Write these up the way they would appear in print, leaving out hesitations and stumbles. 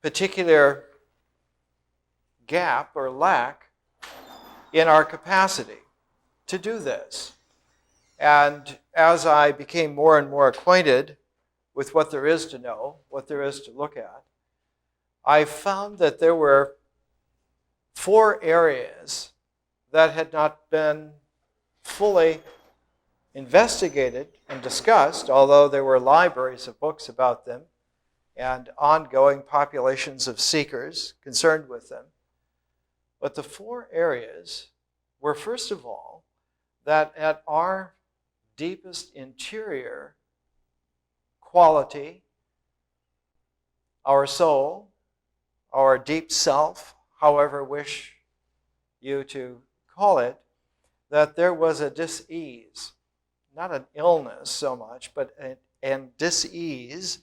particular gap or lack in our capacity to do this. And as I became more and more acquainted with what there is to know, what there is to look at, I found that there were 4 areas that had not been fully investigated and discussed, although there were libraries of books about them and ongoing populations of seekers concerned with them. But the 4 areas were, first of all, that at our deepest interior quality, our soul, our deep self, however wish you to call it, that there was a dis-ease, not an illness so much, but a dis-ease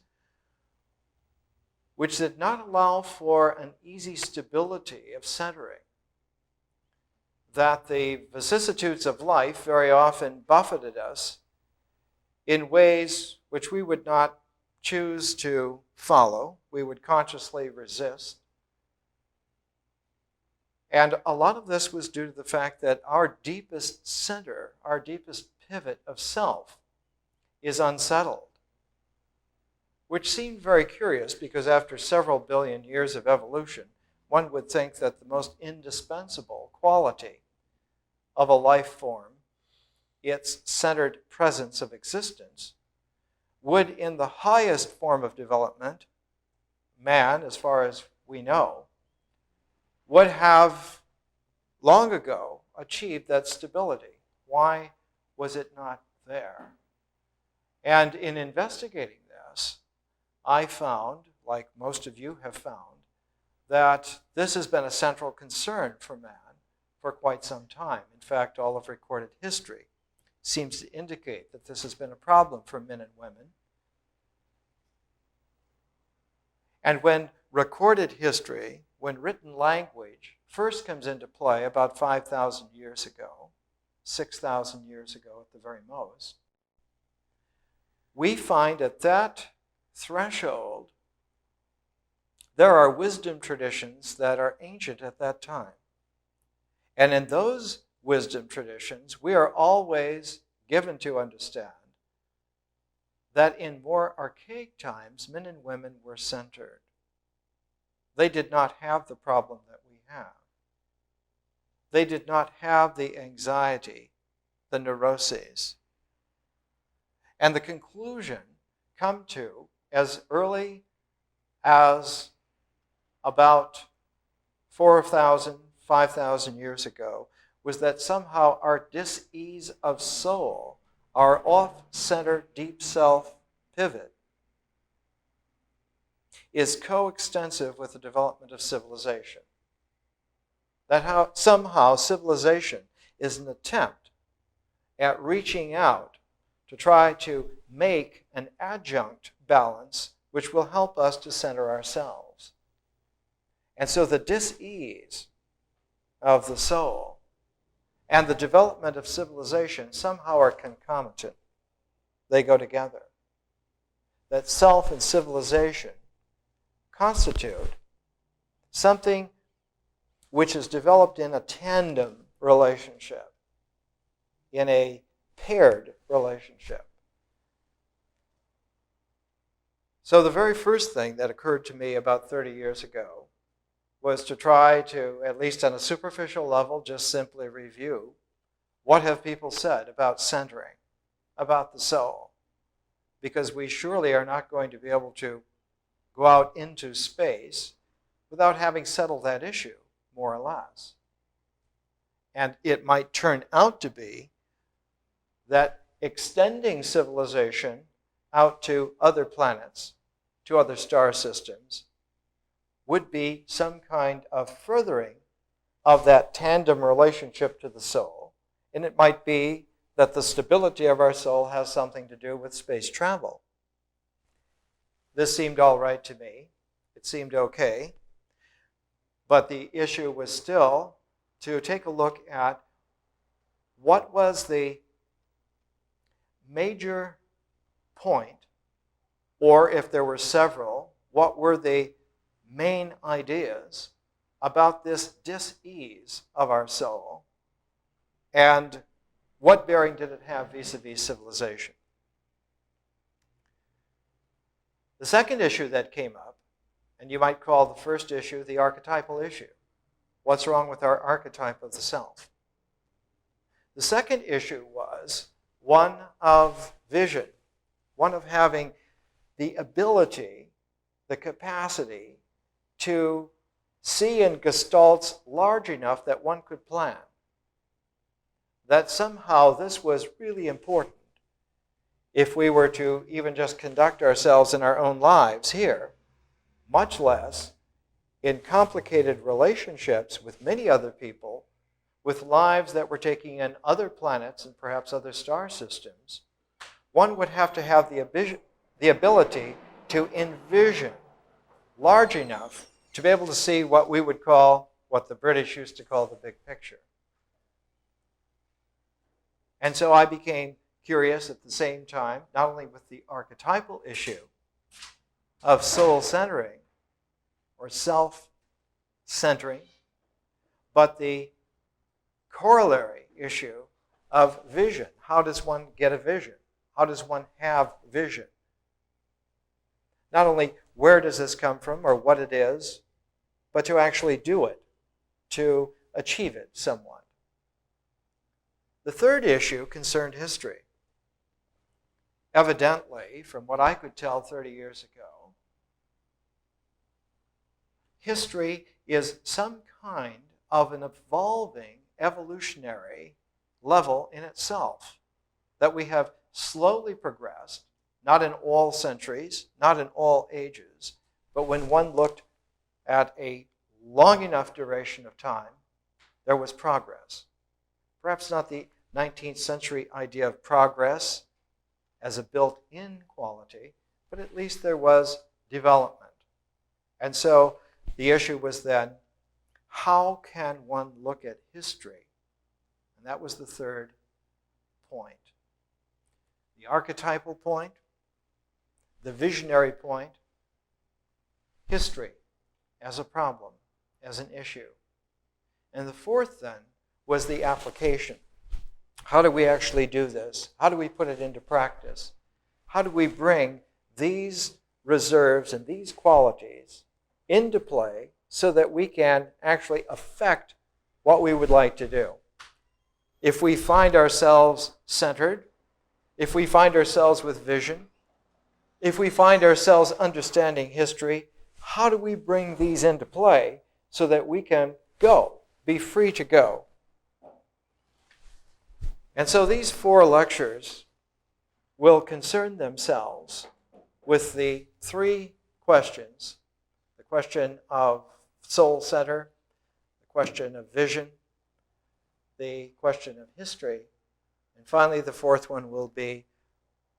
which did not allow for an easy stability of centering. That the vicissitudes of life very often buffeted us in ways which we would not choose to follow, we would consciously resist. And a lot of this was due to the fact that our deepest center, our deepest pivot of self is unsettled, which seemed very curious because after several billion years of evolution, one would think that the most indispensable quality of a life form, its centered presence of existence, would in the highest form of development, man, as far as we know, would have long ago achieved that stability. Why was it not there? And in investigating this, I found, like most of you have found, that this has been a central concern for man for quite some time. In fact, all of recorded history seems to indicate that this has been a problem for men and women. And when recorded history, when written language first comes into play about 5,000 years ago, 6,000 years ago at the very most, we find at that threshold there are wisdom traditions that are ancient at that time. And in those wisdom traditions, we are always given to understand that in more archaic times, men and women were centered. They did not have the problem that we have. They did not have the anxiety, the neuroses. And the conclusion come to as early as about 4,000, 5,000 years ago was that somehow our dis-ease of soul, our off-center deep self pivot, is coextensive with the development of civilization. That somehow civilization is an attempt at reaching out to try to make an adjunct balance which will help us to center ourselves. And so the dis-ease of the soul and the development of civilization somehow are concomitant. They go together. That self and civilization constitute something which is developed in a tandem relationship, in a paired relationship. So the very first thing that occurred to me about 30 years ago was to try to, at least on a superficial level, just simply review what have people said about centering, about the soul. Because we surely are not going to be able to go out into space without having settled that issue, more or less. And it might turn out to be that extending civilization out to other planets, to other star systems, would be some kind of furthering of that tandem relationship to the soul. And it might be that the stability of our soul has something to do with space travel. This seemed all right to me. It seemed okay. But the issue was still to take a look at what was the major point, or if there were several, what were the main ideas about this dis-ease of our soul, and what bearing did it have vis-a-vis civilization. The second issue that came up, and you might call the first issue the archetypal issue. What's wrong with our archetype of the self? The second issue was one of vision, one of having the ability, the capacity to see in gestalts large enough that one could plan. That somehow this was really important if we were to even just conduct ourselves in our own lives here, much less in complicated relationships with many other people, with lives that were taking in other planets and perhaps other star systems. One would have to have the ability to envision large enough to be able to see what we would call, what the British used to call the big picture. And so I became curious at the same time, not only with the archetypal issue of soul-centering or self-centering, but the corollary issue of vision. How does one get a vision? How does one have vision? Not only where does this come from or what it is, but to actually do it, to achieve it somewhat. The third issue concerned history. Evidently, from what I could tell 30 years ago, history is some kind of an evolving, evolutionary level in itself, that we have slowly progressed, not in all centuries, not in all ages, but when one looked at a long enough duration of time, there was progress. Perhaps not the 19th century idea of progress as a built-in quality, but at least there was development. And so the issue was then, how can one look at history? And that was the third point. The archetypal point, the visionary point, history as a problem, as an issue. And the fourth then was the application. How do we actually do this? How do we put it into practice? How do we bring these reserves and these qualities into play so that we can actually affect what we would like to do? If we find ourselves centered, if we find ourselves with vision, if we find ourselves understanding history, how do we bring these into play so that we can go, be free to go? And so these 4 lectures will concern themselves with the 3 questions: the question of soul center, the question of vision, the question of history, and finally the 4th one will be,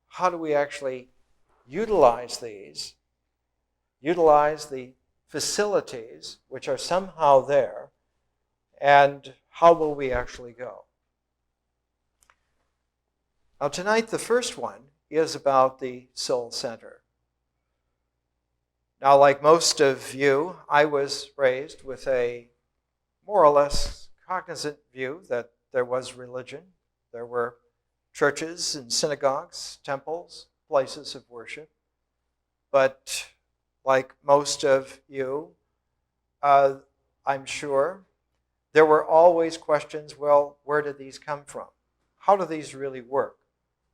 how do we actually utilize these, utilize the facilities which are somehow there, and how will we actually go? Now tonight, the first one is about the soul center. Now, like most of you, I was raised with a more or less cognizant view that there was religion. There were churches and synagogues, temples, places of worship. But like most of you, I'm sure, there were always questions, well, where did these come from? How do these really work?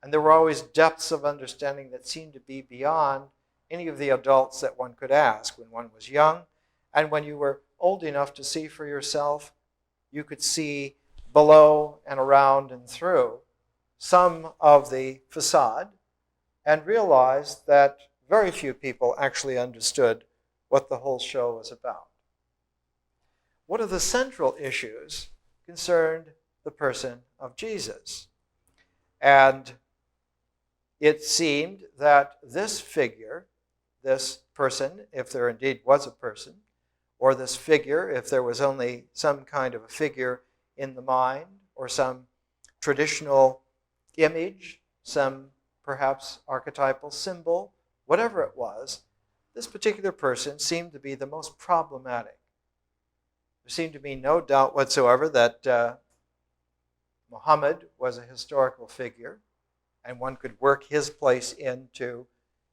And there were always depths of understanding that seemed to be beyond any of the adults that one could ask when one was young. And when you were old enough to see for yourself, you could see below and around and through some of the facade and realize that very few people actually understood what the whole show was about. One of the central issues concerned the person of Jesus. And it seemed that this figure, this person, if there indeed was a person, or this figure, if there was only some kind of a figure in the mind, or some traditional image, some perhaps archetypal symbol, whatever it was, this particular person seemed to be the most problematic. There seemed to be no doubt whatsoever that Muhammad was a historical figure, and one could work his place into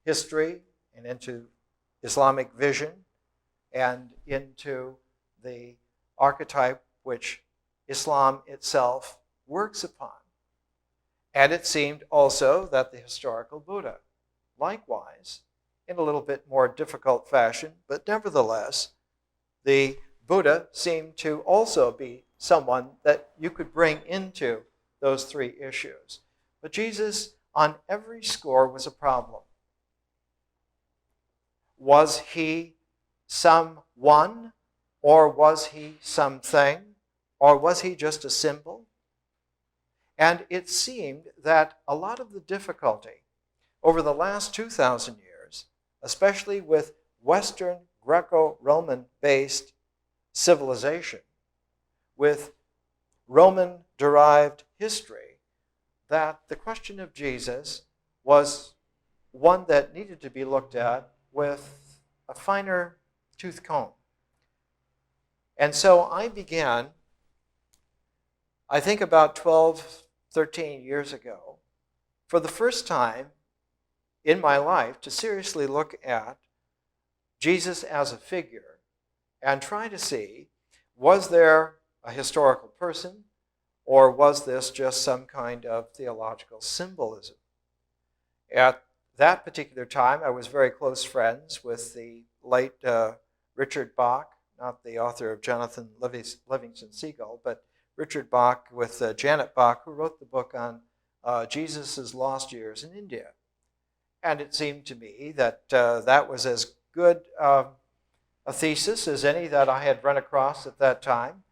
history and into Islamic vision and into the archetype which Islam itself works upon. And it seemed also that the historical Buddha, likewise, in a little bit more difficult fashion, but nevertheless, the Buddha seemed to also be someone that you could bring into those three issues. But Jesus, on every score, was a problem. Was he someone, or was he something, or was he just a symbol? And it seemed that a lot of the difficulty over the last 2,000 years, especially with Western Greco-Roman-based civilization, with Roman-derived history, that the question of Jesus was one that needed to be looked at with a finer tooth comb. And so I began, I think about 12, 13 years ago, for the first time in my life, to seriously look at Jesus as a figure and try to see, was there a historical person, or was this just some kind of theological symbolism? At that particular time, I was very close friends with the late Richard Bach, not the author of Jonathan Livingston Seagull, but Richard Bach with Janet Bach, who wrote the book on Jesus' lost years in India. And it seemed to me that that was as good a thesis as any that I had run across at that time.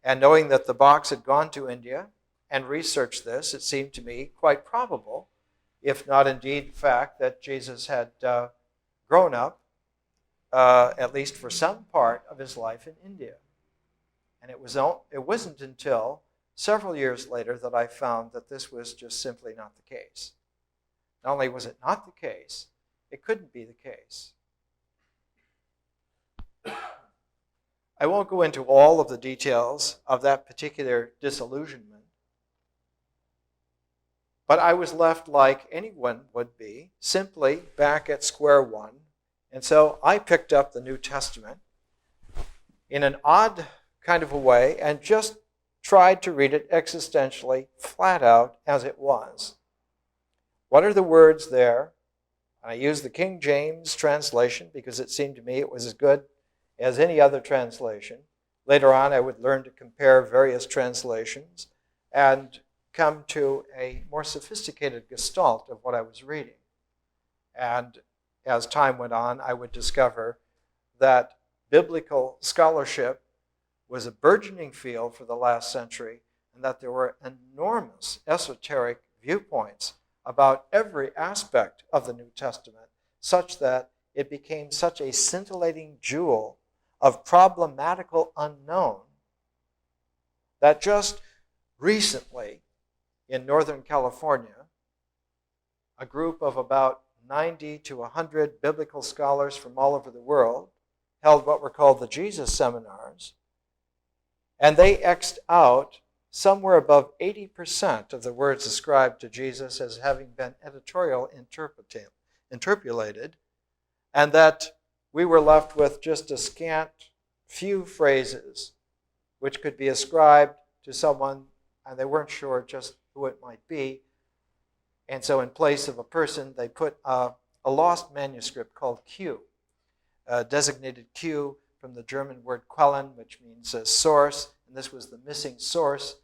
And knowing that the Bachs had gone to India and researched this, it seemed to me quite probable, if not indeed fact, that Jesus had grown up, at least for some part of his life, in India. And it wasn't until several years later that I found that this was just simply not the case. Not only was it not the case, it couldn't be the case. I won't go into all of the details of that particular disillusionment, but I was left like anyone would be, simply back at square one. And so I picked up the New Testament in an odd kind of a way and just tried to read it existentially, flat out, as it was. What are the words there? I used the King James translation because it seemed to me it was as good as any other translation. Later on, I would learn to compare various translations and come to a more sophisticated gestalt of what I was reading. And as time went on, I would discover that biblical scholarship was a burgeoning field for the last century, and that there were enormous esoteric viewpoints about every aspect of the New Testament, such that it became such a scintillating jewel of problematical unknown that just recently in Northern California, a group of about 90 to 100 biblical scholars from all over the world held what were called the Jesus Seminars, and they X'd out somewhere above 80% of the words ascribed to Jesus as having been editorial interpolated, and that we were left with just a scant few phrases which could be ascribed to someone, and they weren't sure just who it might be. And so in place of a person, they put a lost manuscript called Q, designated Q from the German word Quellen, which means a source, and this was the missing source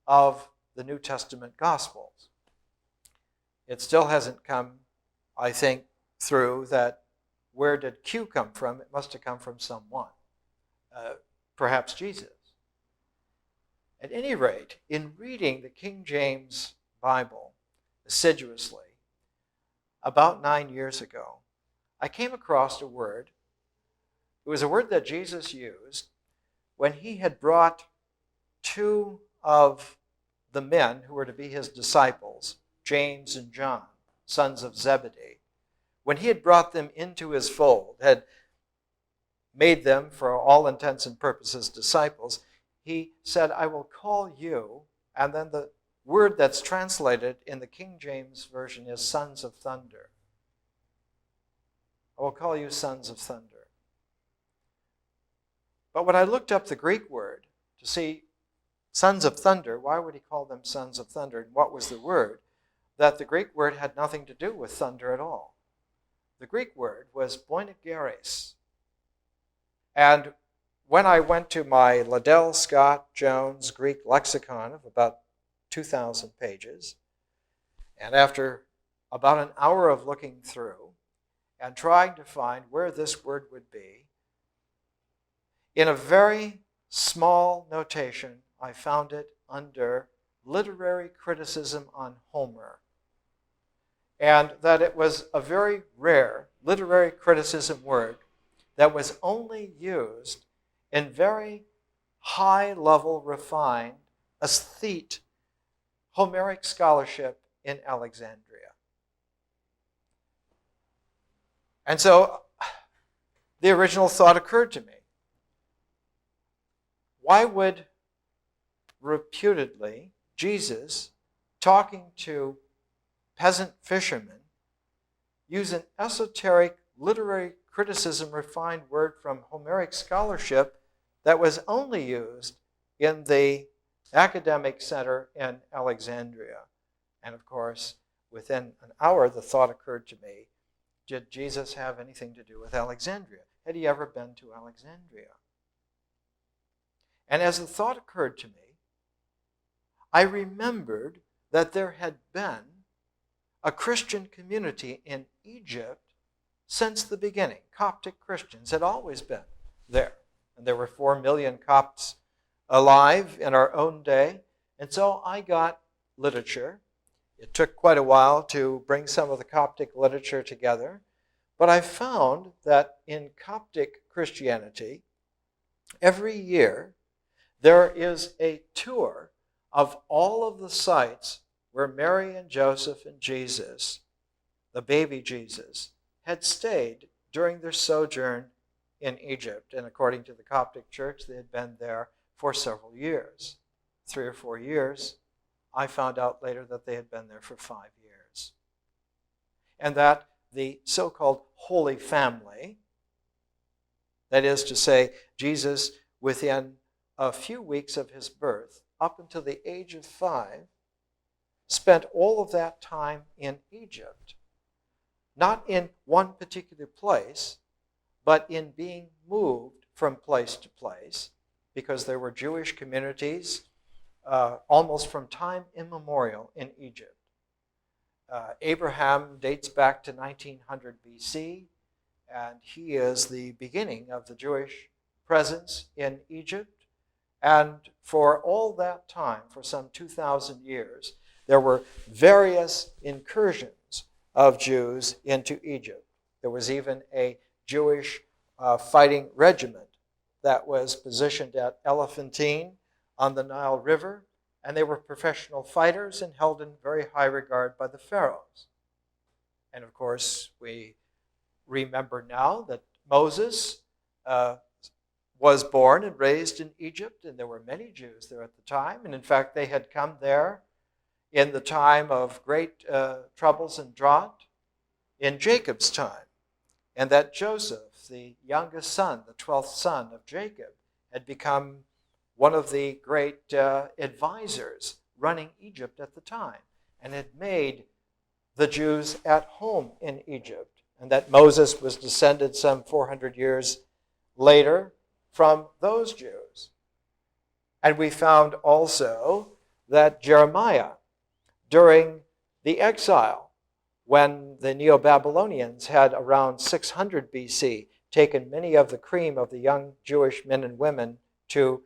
of the New Testament Gospels. It still hasn't come, I think, through that where did Q come from? It must have come from someone, perhaps Jesus. At any rate, in reading the King James Bible assiduously, about 9 years ago, I came across a word. It was a word that Jesus used when he had brought two of the men who were to be his disciples, James and John, sons of Zebedee. when he had brought them into his fold, had made them, for all intents and purposes, disciples, he said, I will call you, and then the word that's translated in the King James Version is sons of thunder. I will call you sons of thunder. But when I looked up the Greek word to see sons of thunder, why would he call them sons of thunder? And what was the word? That the Greek word had nothing to do with thunder at all. The Greek word was boinegeres. And when I went to my Liddell Scott Jones Greek lexicon of about 2,000 pages, and after about an hour of looking through and trying to find where this word would be, in a very small notation, I found it under literary criticism on Homer. And that it was a very rare literary criticism word that was only used in very high-level, refined, aesthete, Homeric scholarship in Alexandria. And so the original thought occurred to me. Why would reputedly Jesus, talking to peasant fishermen, use an esoteric literary criticism refined word from Homeric scholarship that was only used in the academic center in Alexandria? And of course, within an hour, the thought occurred to me, did Jesus have anything to do with Alexandria? Had he ever been to Alexandria? And as the thought occurred to me, I remembered that there had been a Christian community in Egypt since the beginning. Coptic Christians had always been there. And there were 4 million Copts alive in our own day. And so I got literature. It took quite a while to bring some of the Coptic literature together. But I found that in Coptic Christianity, every year, there is a tour of all of the sites where Mary and Joseph and Jesus, the baby Jesus, had stayed during their sojourn in Egypt. And according to the Coptic Church, they had been there for several years, 3 or 4 years. I found out later that they had been there for 5 years. And that the so-called Holy Family, that is to say, Jesus, within a few weeks of his birth, up until the age of 5, spent all of that time in Egypt. Not in one particular place, but in being moved from place to place, because there were Jewish communities almost from time immemorial in Egypt. Abraham dates back to 1900 BC, and he is the beginning of the Jewish presence in Egypt. And for all that time, for some 2,000 years, there were various incursions of Jews into Egypt. There was even a Jewish fighting regiment that was positioned at Elephantine on the Nile River, and they were professional fighters and held in very high regard by the pharaohs. And of course, we remember now that Moses was born and raised in Egypt, and there were many Jews there at the time. And in fact, they had come there in the time of great troubles and drought in Jacob's time. And that Joseph, the youngest son, the 12th son of Jacob, had become one of the great advisors running Egypt at the time, and had made the Jews at home in Egypt. And that Moses was descended some 400 years later from those Jews. And we found also that Jeremiah, during the exile, when the Neo-Babylonians had around 600 BC taken many of the cream of the young Jewish men and women to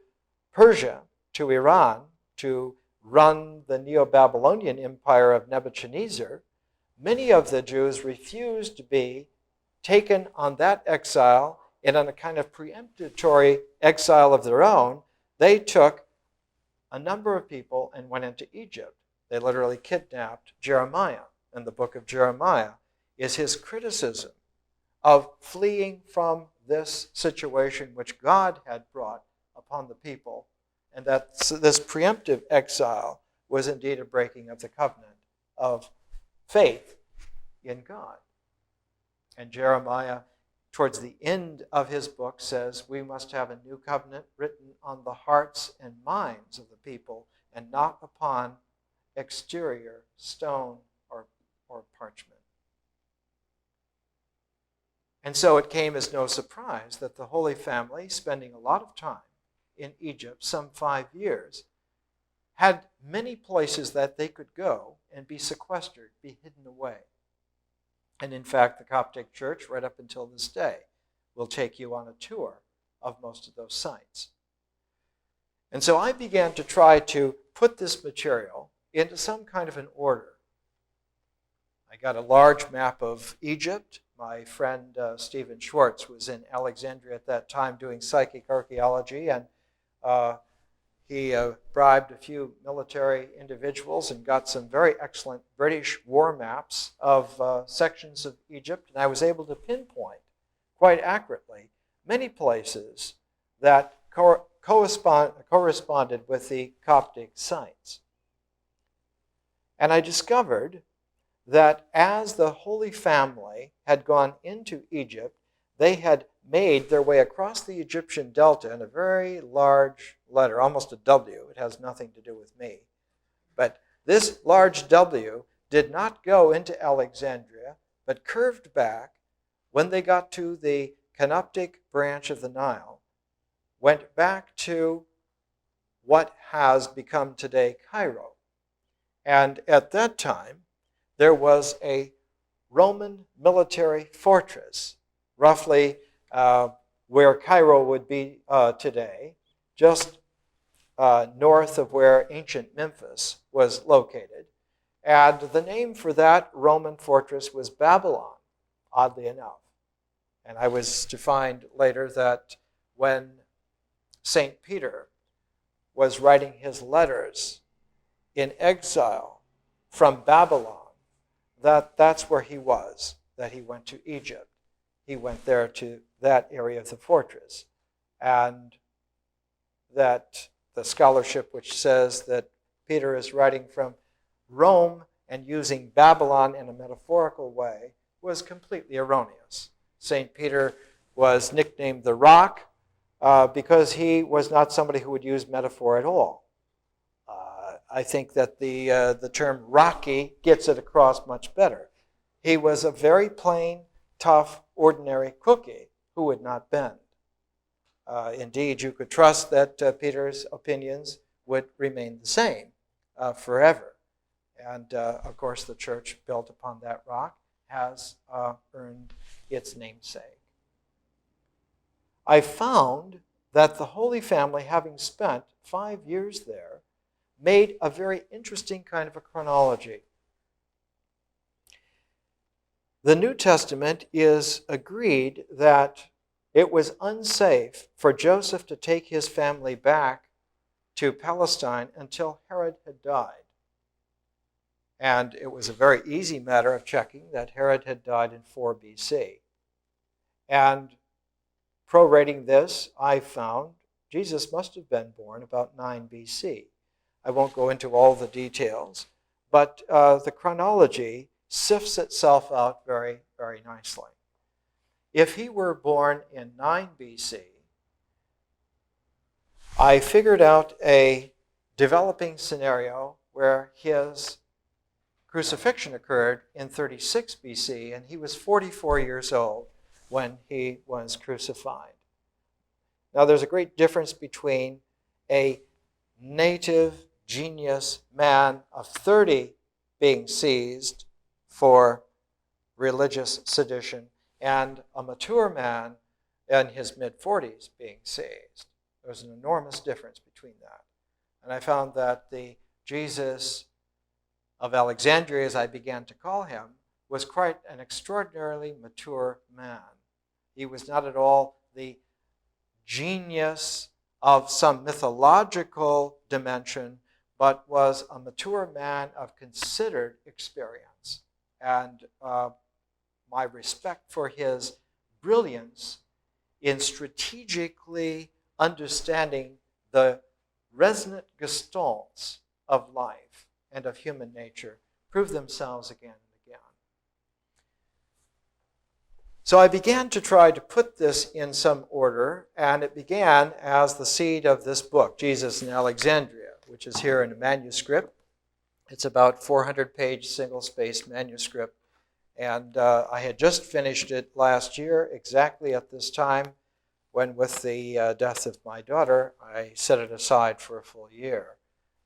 Persia, to Iran, to run the Neo-Babylonian empire of Nebuchadnezzar, many of the Jews refused to be taken on that exile, and on a kind of preemptory exile of their own. They took a number of people and went into Egypt. They literally kidnapped Jeremiah in the book of Jeremiah. is his criticism of fleeing from this situation which God had brought upon the people, and that this preemptive exile was indeed a breaking of the covenant of faith in God. And Jeremiah, towards the end of his book, says we must have a new covenant written on the hearts and minds of the people and not upon exterior stone or parchment. And so it came as no surprise that the Holy Family, spending a lot of time in Egypt, some 5 years, had many places that they could go and be sequestered, be hidden away. And in fact, the Coptic Church, right up until this day, will take you on a tour of most of those sites. And so I began to try to put this material into some kind of an order. I got a large map of Egypt. My friend Stephen Schwartz was in Alexandria at that time doing psychic archaeology, and he bribed a few military individuals and got some very excellent British war maps of sections of Egypt, and I was able to pinpoint quite accurately many places that corresponded with the Coptic sites. And I discovered that as the Holy Family had gone into Egypt, they had made their way across the Egyptian delta in a very large letter, almost a W. It has nothing to do with me. But this large W did not go into Alexandria, but curved back when they got to the Canoptic branch of the Nile, went back to what has become today Cairo. And at that time, there was a Roman military fortress, roughly where Cairo would be today, just north of where ancient Memphis was located. And the name for that Roman fortress was Babylon, oddly enough. And I was to find later that when St. Peter was writing his letters in exile from Babylon, that's where he was, that he went to Egypt. He went there to that area of the fortress. And that the scholarship which says that Peter is writing from Rome and using Babylon in a metaphorical way was completely erroneous. St. Peter was nicknamed the Rock because he was not somebody who would use metaphor at all. I think that the term rocky gets it across much better. He was a very plain, tough, ordinary cookie who would not bend. Indeed, you could trust that Peter's opinions would remain the same forever. And of course, the church built upon that rock has earned its namesake. I found that the Holy Family, having spent 5 years there, made a very interesting kind of a chronology. The New Testament is agreed that it was unsafe for Joseph to take his family back to Palestine until Herod had died. And it was a very easy matter of checking that Herod had died in 4 BC. And prorating this, I found Jesus must have been born about 9 BC. I won't go into all the details, but the chronology sifts itself out very, very nicely. If he were born in 9 BC, I figured out a developing scenario where his crucifixion occurred in 36 BC, and he was 44 years old when he was crucified. Now, there's a great difference between a native genius man of 30 being seized for religious sedition and a mature man in his mid-40s being seized. There's an enormous difference between that. And I found that the Jesus of Alexandria, as I began to call him, was quite an extraordinarily mature man. He was not at all the genius of some mythological dimension, but was a mature man of considered experience. And my respect for his brilliance in strategically understanding the resonant gestalts of life and of human nature prove themselves again and again. So I began to try to put this in some order, and it began as the seed of this book, Jesus in Alexandria, which is here in a manuscript. It's about 400-page single-spaced manuscript, and I had just finished it last year, exactly at this time, when with the death of my daughter, I set it aside for a full year.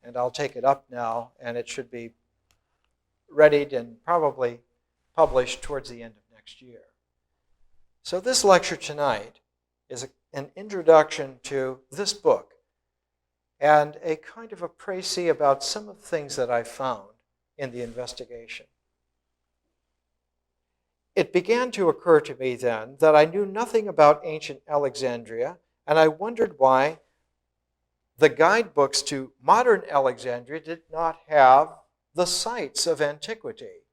And I'll take it up now, and it should be readied and probably published towards the end of next year. So this lecture tonight is an introduction to this book and a kind of a précis about some of the things that I found in the investigation. It began to occur to me then that I knew nothing about ancient Alexandria, and I wondered why the guidebooks to modern Alexandria did not have the sites of antiquity.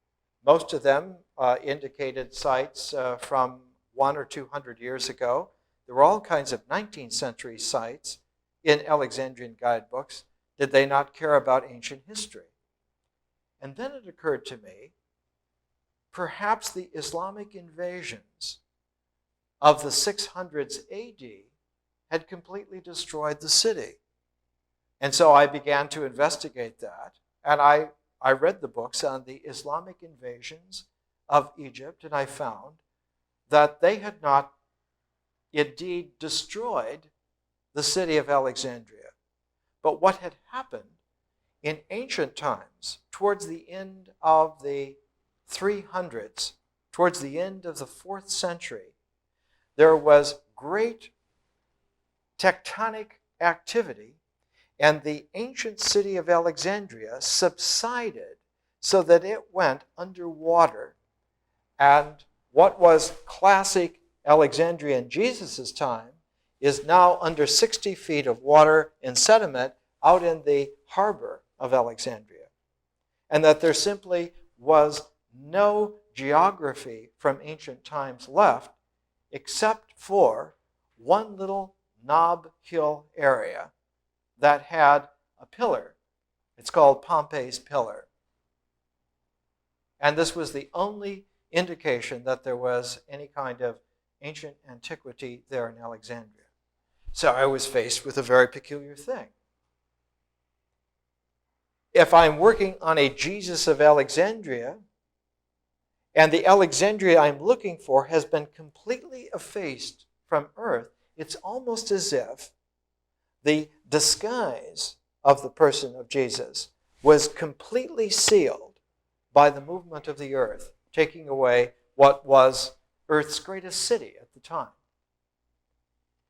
Most of them indicated sites from 100 or 200 years ago. There were all kinds of 19th century sites in Alexandrian guidebooks. Did they not care about ancient history? And then it occurred to me, perhaps the Islamic invasions of the 600s AD had completely destroyed the city. And so I began to investigate that, and I read the books on the Islamic invasions of Egypt, and I found that they had not indeed destroyed the city of Alexandria. But what had happened in ancient times, towards the end of the 300s, towards the end of the 4th century, there was great tectonic activity, and the ancient city of Alexandria subsided so that it went underwater. And what was classic Alexandria in Jesus' time is now under 60 feet of water and sediment out in the harbor of Alexandria. And that there simply was no geography from ancient times left except for one little knob hill area that had a pillar. It's called Pompey's Pillar. And this was the only indication that there was any kind of ancient antiquity there in Alexandria. So I was faced with a very peculiar thing. If I'm working on a Jesus of Alexandria, and the Alexandria I'm looking for has been completely effaced from earth, it's almost as if the disguise of the person of Jesus was completely sealed by the movement of the earth, taking away what was Earth's greatest city at the time.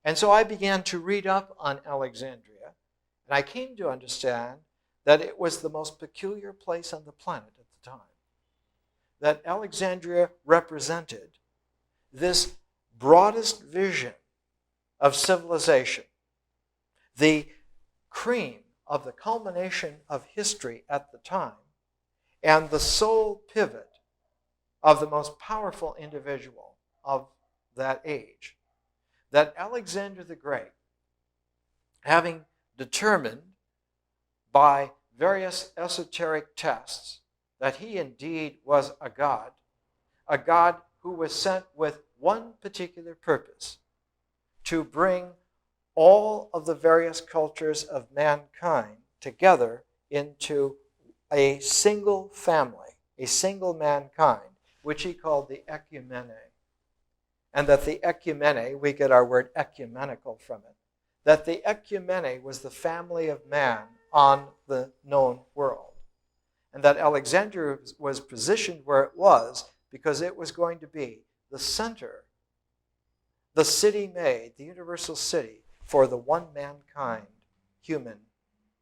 And so I began to read up on Alexandria, and I came to understand that it was the most peculiar place on the planet at the time. That Alexandria represented this broadest vision of civilization, the cream of the culmination of history at the time, and the sole pivot of the most powerful individual of that age. That Alexander the Great, having determined by various esoteric tests that he indeed was a god who was sent with one particular purpose, to bring all of the various cultures of mankind together into a single family, a single mankind, which he called the ecumene. And that the ecumene, we get our word ecumenical from it, that the ecumene was the family of man on the known world. And that Alexandria was positioned where it was because it was going to be the center, the city made, the universal city for the one mankind human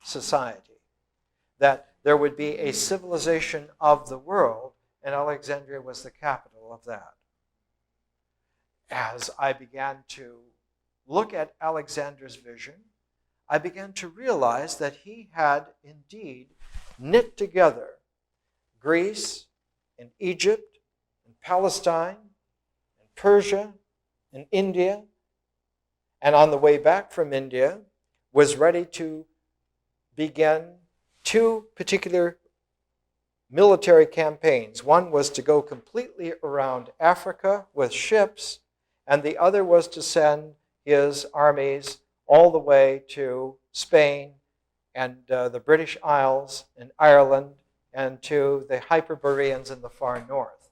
society. That there would be a civilization of the world, and Alexandria was the capital of that. As I began to look at Alexander's vision, I began to realize that he had indeed knit together Greece and Egypt and and Palestine, and Persia, and India, and on the way back from India was ready to begin two particular military campaigns. One was to go completely around Africa with ships, and the other was to send his armies all the way to Spain and the British Isles and Ireland and to the Hyperboreans in the far north.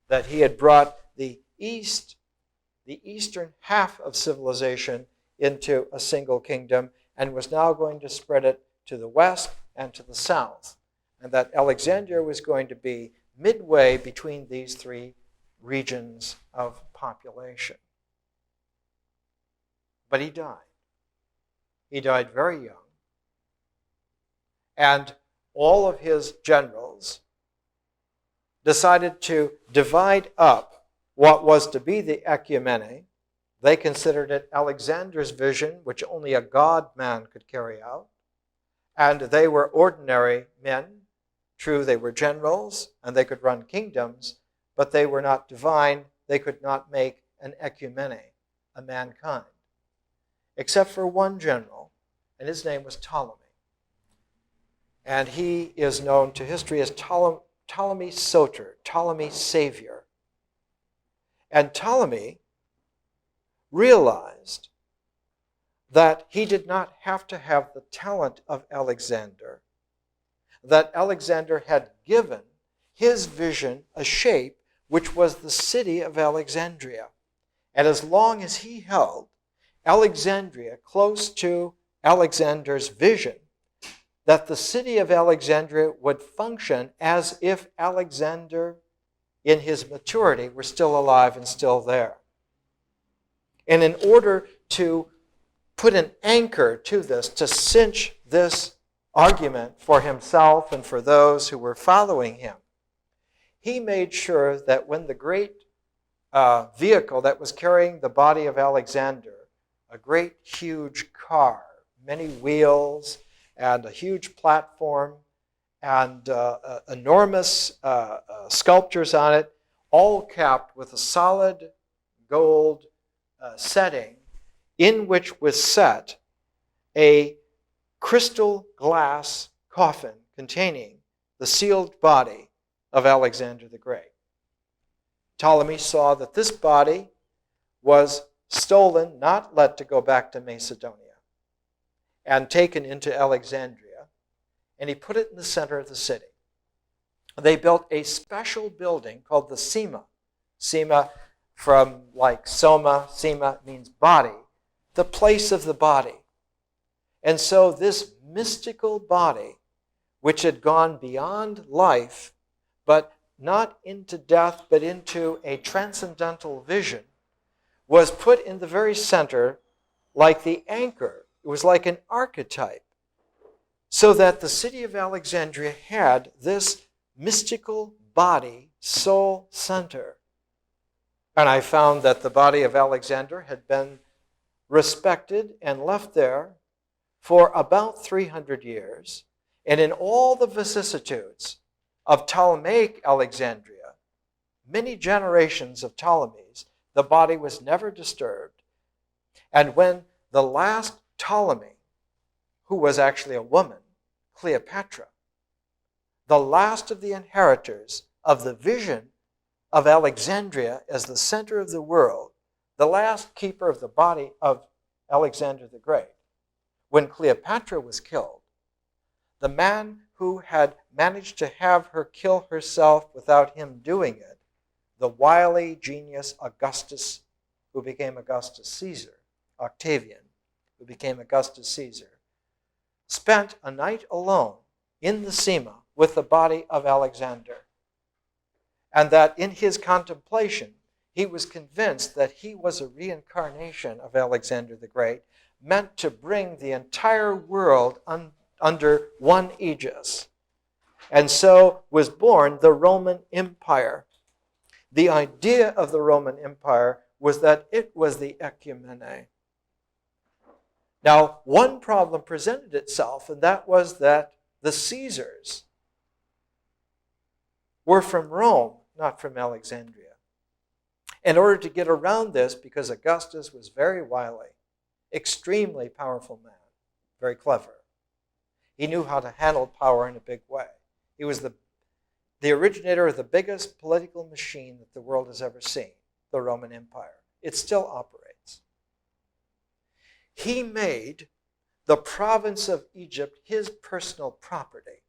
That he had brought the eastern half of civilization into a single kingdom and was now going to spread it to the west and to the south. And that Alexandria was going to be midway between these three regions of population. But he died. He died very young. And all of his generals decided to divide up what was to be the ecumene. They considered it Alexander's vision, which only a God-man could carry out. And they were ordinary men. True, they were generals, and they could run kingdoms, but they were not divine. They could not make an ecumene, a mankind, except for one general, and his name was Ptolemy. And he is known to history as Ptolemy Soter, Ptolemy Savior. And Ptolemy realized that he did not have to have the talent of Alexander, that Alexander had given his vision a shape, which was the city of Alexandria. And as long as he held Alexandria close to Alexander's vision, that the city of Alexandria would function as if Alexander, in his maturity, were still alive and still there. And in order to put an anchor to this, to cinch this argument for himself and for those who were following him, he made sure that when the great vehicle that was carrying the body of Alexander, a great huge car, many wheels, and a huge platform, and enormous sculptures on it, all capped with a solid gold setting in which was set a crystal glass coffin containing the sealed body of Alexander the Great. Ptolemy saw that this body was stolen, not let to go back to Macedonia, and taken into Alexandria, and he put it in the center of the city. They built a special building called the Sema. Sema, from like soma, Sema means body, the place of the body. And so this mystical body, which had gone beyond life, but not into death, but into a transcendental vision, was put in the very center like the anchor. It was like an archetype, so that the city of Alexandria had this mystical body, soul center. And I found that the body of Alexander had been respected and left there for about 300 years. And in all the vicissitudes of Ptolemaic Alexandria, many generations of Ptolemies, the body was never disturbed. And when the last Ptolemy, who was actually a woman, Cleopatra, the last of the inheritors of the vision of Alexandria as the center of the world, the last keeper of the body of Alexander the Great, when Cleopatra was killed, the man who had managed to have her kill herself without him doing it, the wily genius Augustus, who became Augustus Caesar, Octavian, who became Augustus Caesar, spent a night alone in the Sema with the body of Alexander. And that in his contemplation, he was convinced that he was a reincarnation of Alexander the Great, meant to bring the entire world under one aegis. And so was born the Roman Empire. The idea of the Roman Empire was that it was the ecumene. Now, one problem presented itself, and that was that the Caesars were from Rome, not from Alexandria. In order to get around this, because Augustus was very wily, extremely powerful man, very clever. He knew how to handle power in a big way. He was the originator of the biggest political machine that the world has ever seen, the Roman Empire. It still operates. He made the province of Egypt his personal property.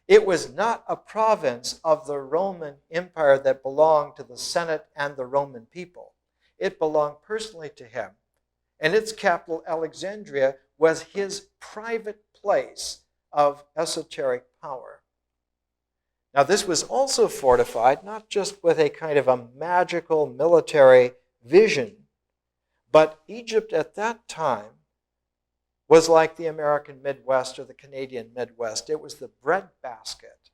It was not a province of the Roman Empire that belonged to the Senate and the Roman people. It belonged personally to him. And its capital, Alexandria, was his private place of esoteric power. Now, this was also fortified not just with a kind of a magical military vision, but Egypt at that time was like the American Midwest or the Canadian Midwest. It was the breadbasket,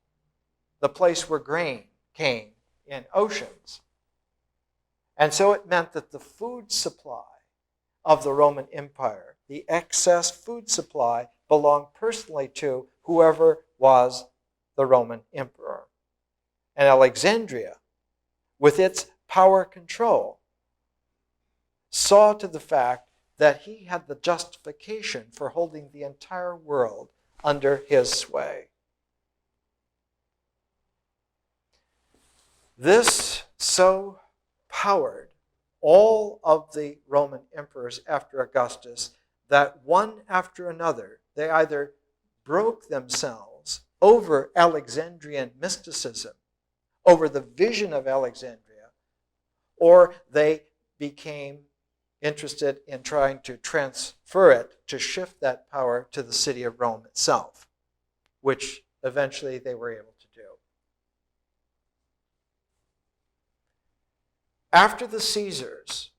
the place where grain came in oceans. And so it meant that the food supply of the Roman Empire, the excess food supply, belonged personally to whoever was the Roman emperor. And Alexandria, with its power control, saw to the fact that he had the justification for holding the entire world under his sway. This so powered all of the Roman emperors after Augustus that one after another, they either broke themselves over Alexandrian mysticism, over the vision of Alexandria, or they became interested in trying to transfer it, to shift that power to the city of Rome itself, which eventually they were able to do. After the Caesars,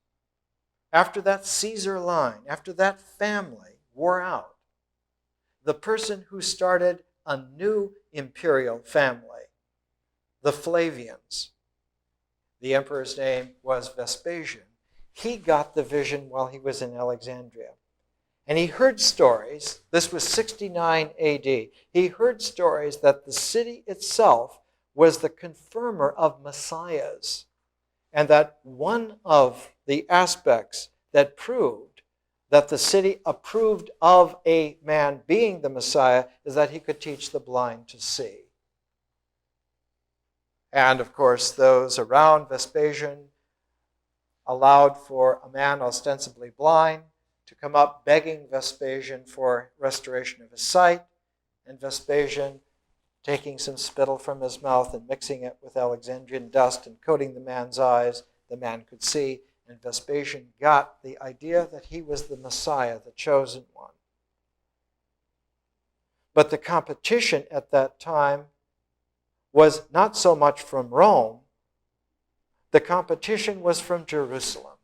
after that Caesar line, after that family wore out, the person who started a new imperial family, the Flavians, the emperor's name was Vespasian. He got the vision while he was in Alexandria. And he heard stories, this was 69 AD, he heard stories that the city itself was the confirmer of messiahs. And that one of the aspects that proved that the city approved of a man being the Messiah is that he could teach the blind to see. And of course, those around Vespasian allowed for a man ostensibly blind to come up begging Vespasian for restoration of his sight, and Vespasian taking some spittle from his mouth and mixing it with Alexandrian dust and coating the man's eyes, the man could see, and Vespasian got the idea that he was the Messiah, the chosen one. But the competition at that time was not so much from Rome, the competition was from Jerusalem.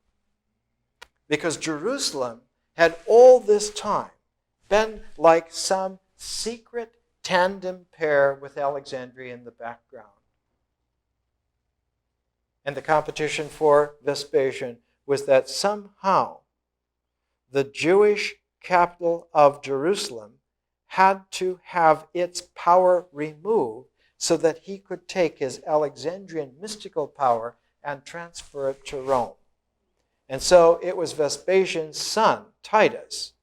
Because Jerusalem had all this time been like some secret tandem pair with Alexandria in the background. And the competition for Vespasian was that somehow the Jewish capital of Jerusalem had to have its power removed so that he could take his Alexandrian mystical power and transfer it to Rome. And so it was Vespasian's son, Titus,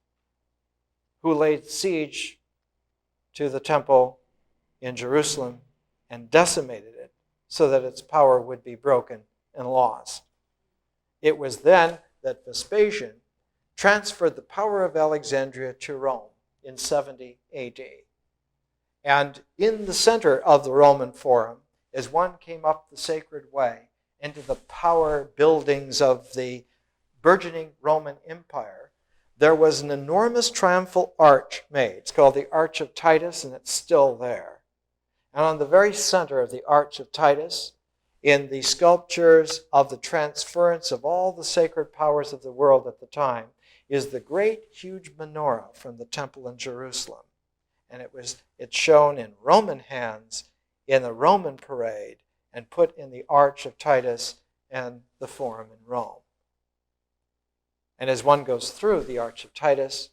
who laid siege to the temple in Jerusalem and decimated it so that its power would be broken and lost. It was then that Vespasian transferred the power of Alexandria to Rome in 70 AD. And in the center of the Roman Forum, as one came up the sacred way into the power buildings of the burgeoning Roman Empire, there was an enormous triumphal arch made. It's called the Arch of Titus, and it's still there. And on the very center of the Arch of Titus, in the sculptures of the transference of all the sacred powers of the world at the time, is the great, huge menorah from the temple in Jerusalem. And it's shown in Roman hands in the Roman parade and put in the Arch of Titus and the Forum in Rome. And as one goes through the Arch of Titus,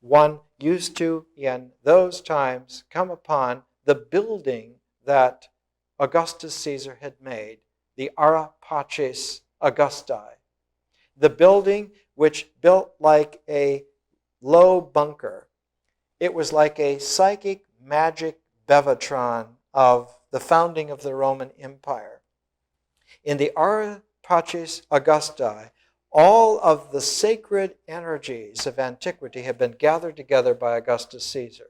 one used to, in those times, come upon the building that Augustus Caesar had made, the Arapaches Augusta, the building which built like a low bunker. It was like a psychic magic bevatron of the founding of the Roman Empire. In the Arapaches Augusta, all of the sacred energies of antiquity have been gathered together by Augustus Caesar.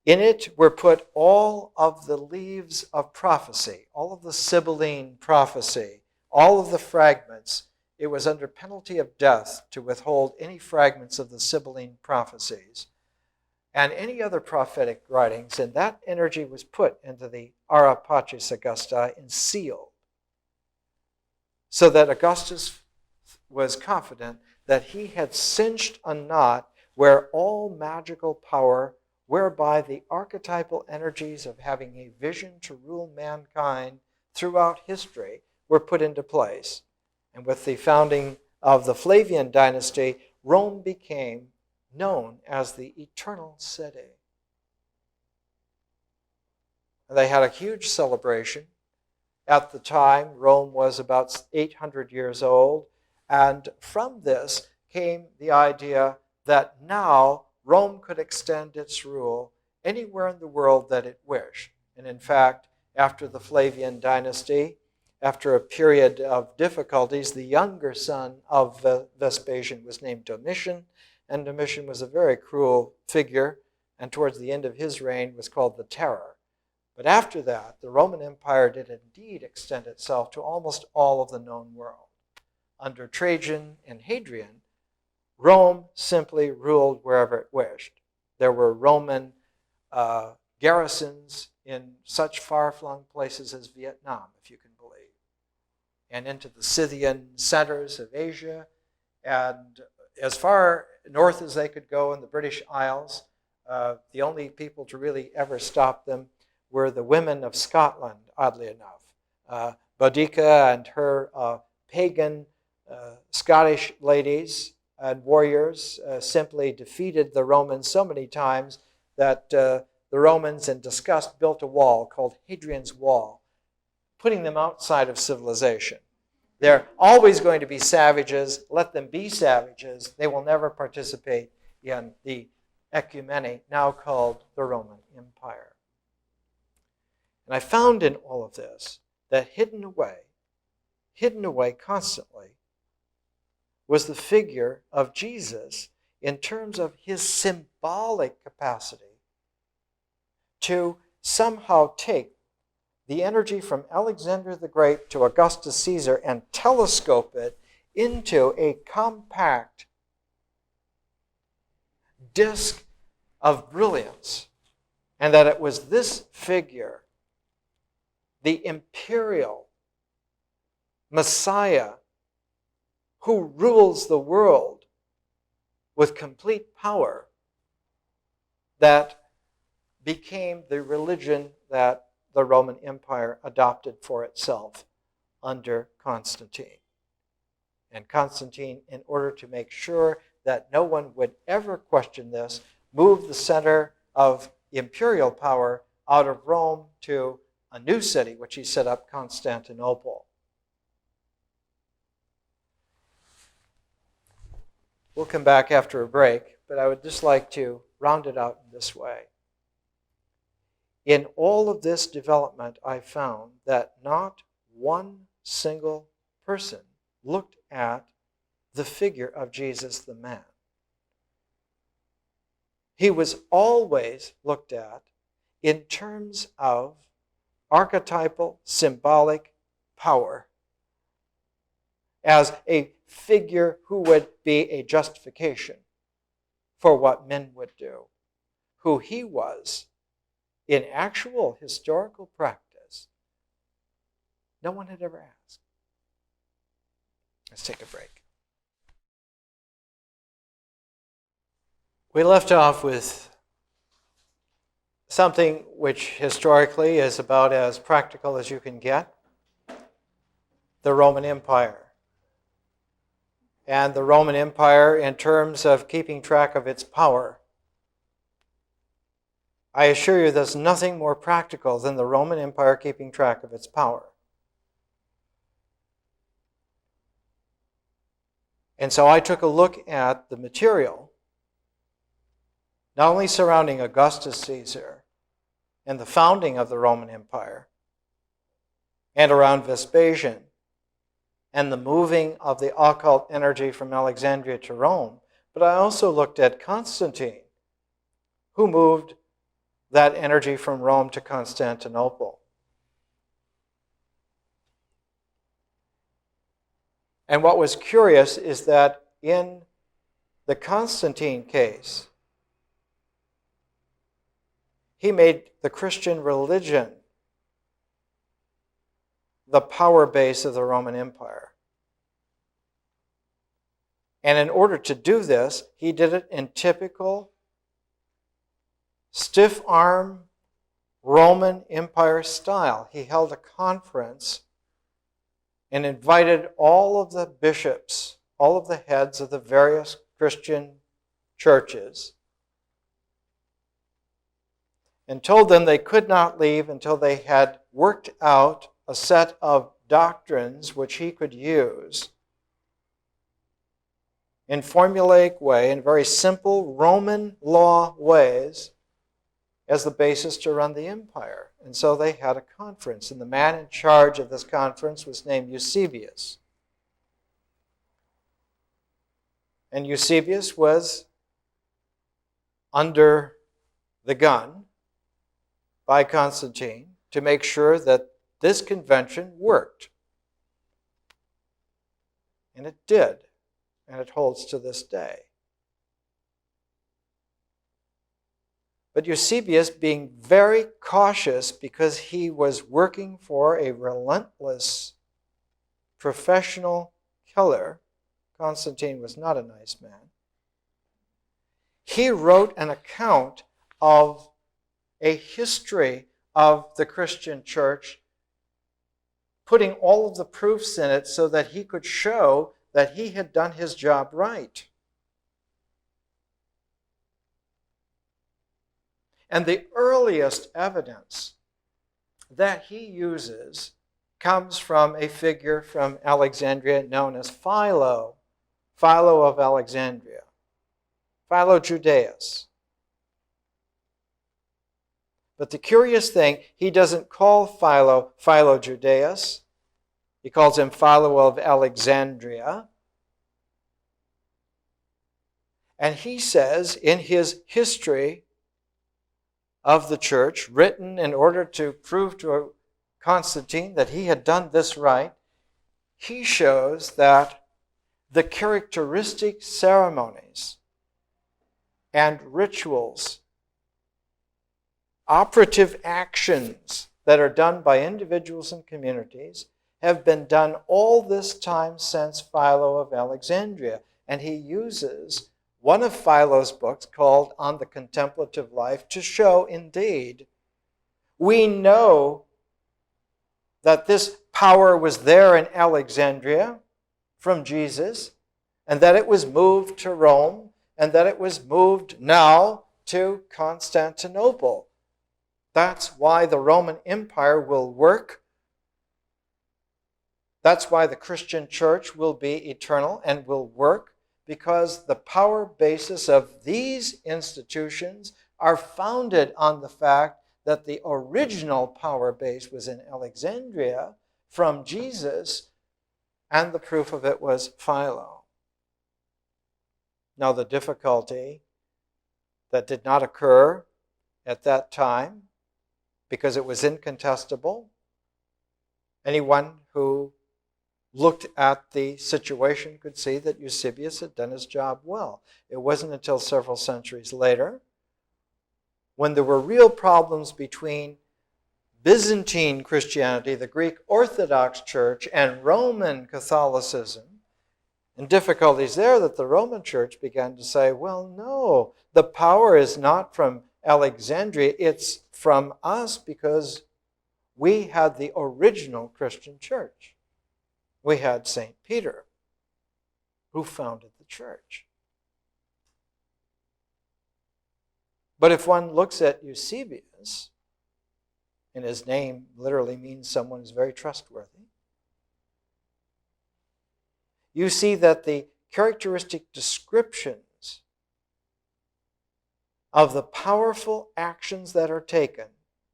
In it were put all of the leaves of prophecy, all of the Sibylline prophecy, all of the fragments. It was under penalty of death to withhold any fragments of the Sibylline prophecies and any other prophetic writings, and that energy was put into the Arapaches Augusta and sealed, so that Augustus was confident that he had cinched a knot where all magical power, whereby the archetypal energies of having a vision to rule mankind throughout history were put into place. And with the founding of the Flavian dynasty, Rome became known as the Eternal City. They had a huge celebration. At the time, Rome was about 800 years old, and from this came the idea that now Rome could extend its rule anywhere in the world that it wished. And in fact, after the Flavian dynasty, after a period of difficulties, the younger son of Vespasian was named Domitian, and Domitian was a very cruel figure, and towards the end of his reign was called the Terror. But after that, the Roman Empire did indeed extend itself to almost all of the known world. Under Trajan and Hadrian, Rome simply ruled wherever it wished. There were Roman garrisons in such far-flung places as Vietnam, if you can believe, and into the Scythian centers of Asia, and as far north as they could go in the British Isles. The only people to really ever stop them were the women of Scotland, oddly enough. Boudica and her pagan Scottish ladies and warriors simply defeated the Romans so many times that the Romans, in disgust, built a wall called Hadrian's Wall, putting them outside of civilization. They're always going to be savages. Let them be savages. They will never participate in the ecumeny, now called the Roman Empire. And I found in all of this that hidden away constantly, was the figure of Jesus in terms of his symbolic capacity to somehow take the energy from Alexander the Great to Augustus Caesar and telescope it into a compact disk of brilliance, and that it was this figure, the imperial Messiah, who rules the world with complete power, that became the religion that the Roman Empire adopted for itself under Constantine. And Constantine, in order to make sure that no one would ever question this, moved the center of imperial power out of Rome to a new city, which he set up, Constantinople. We'll come back after a break, but I would just like to round it out in this way. In all of this development, I found that not one single person looked at the figure of Jesus the man. He was always looked at in terms of archetypal, symbolic power, as a figure who would be a justification for what men would do. Who he was in actual historical practice, no one had ever asked. Let's take a break. We left off with something which historically is about as practical as you can get: the Roman Empire. And the Roman Empire, in terms of keeping track of its power, I assure you there's nothing more practical than the Roman Empire keeping track of its power. And so I took a look at the material, not only surrounding Augustus Caesar and the founding of the Roman Empire, and around Vespasian, and the moving of the occult energy from Alexandria to Rome, but I also looked at Constantine, who moved that energy from Rome to Constantinople. And what was curious is that in the Constantine case, he made the Christian religion the power base of the Roman Empire. And in order to do this, he did it in typical stiff-arm Roman Empire style. He held a conference and invited all of the bishops, all of the heads of the various Christian churches, and told them they could not leave until they had worked out a set of doctrines which he could use in formulaic way, in very simple Roman law ways, as the basis to run the empire. And so they had a conference, and the man in charge of this conference was named Eusebius. And Eusebius was under the gun by Constantine to make sure that this convention worked. And it did, and it holds to this day. But Eusebius, being very cautious because he was working for a relentless professional killer, Constantine was not a nice man, he wrote an account of a history of the Christian church, putting all of the proofs in it so that he could show that he had done his job right. And the earliest evidence that he uses comes from a figure from Alexandria known as Philo of Alexandria, Philo Judaeus. But the curious thing, he doesn't call Philo Judaeus. He calls him Philo of Alexandria. And he says in his history of the church, written in order to prove to Constantine that he had done this right, he shows that the characteristic ceremonies and rituals, operative actions that are done by individuals and communities have been done all this time since Philo of Alexandria. And he uses one of Philo's books called On the Contemplative Life to show, indeed, we know that this power was there in Alexandria from Jesus, and that it was moved to Rome, and that it was moved now to Constantinople. That's why the Roman Empire will work. That's why the Christian church will be eternal and will work, because the power basis of these institutions are founded on the fact that the original power base was in Alexandria from Jesus, and the proof of it was Philo. Now, the difficulty that did not occur at that time, because it was incontestable, anyone who looked at the situation could see that Eusebius had done his job well. It wasn't until several centuries later, when there were real problems between Byzantine Christianity, the Greek Orthodox Church, and Roman Catholicism, and difficulties there, that the Roman Church began to say, well, no, the power is not from Alexandria, it's from us, because we had the original Christian church. We had St. Peter, who founded the church. But if one looks at Eusebius, and his name literally means someone who's very trustworthy, you see that the characteristic descriptions of the powerful actions that are taken,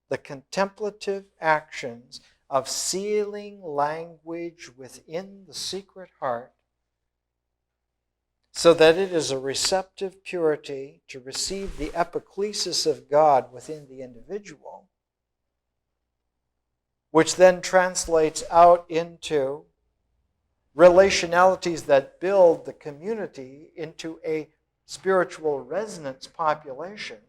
the contemplative actions of sealing language within the secret heart, so that it is a receptive purity to receive the epiclesis of God within the individual, which then translates out into relationalities that build the community into a spiritual resonance population,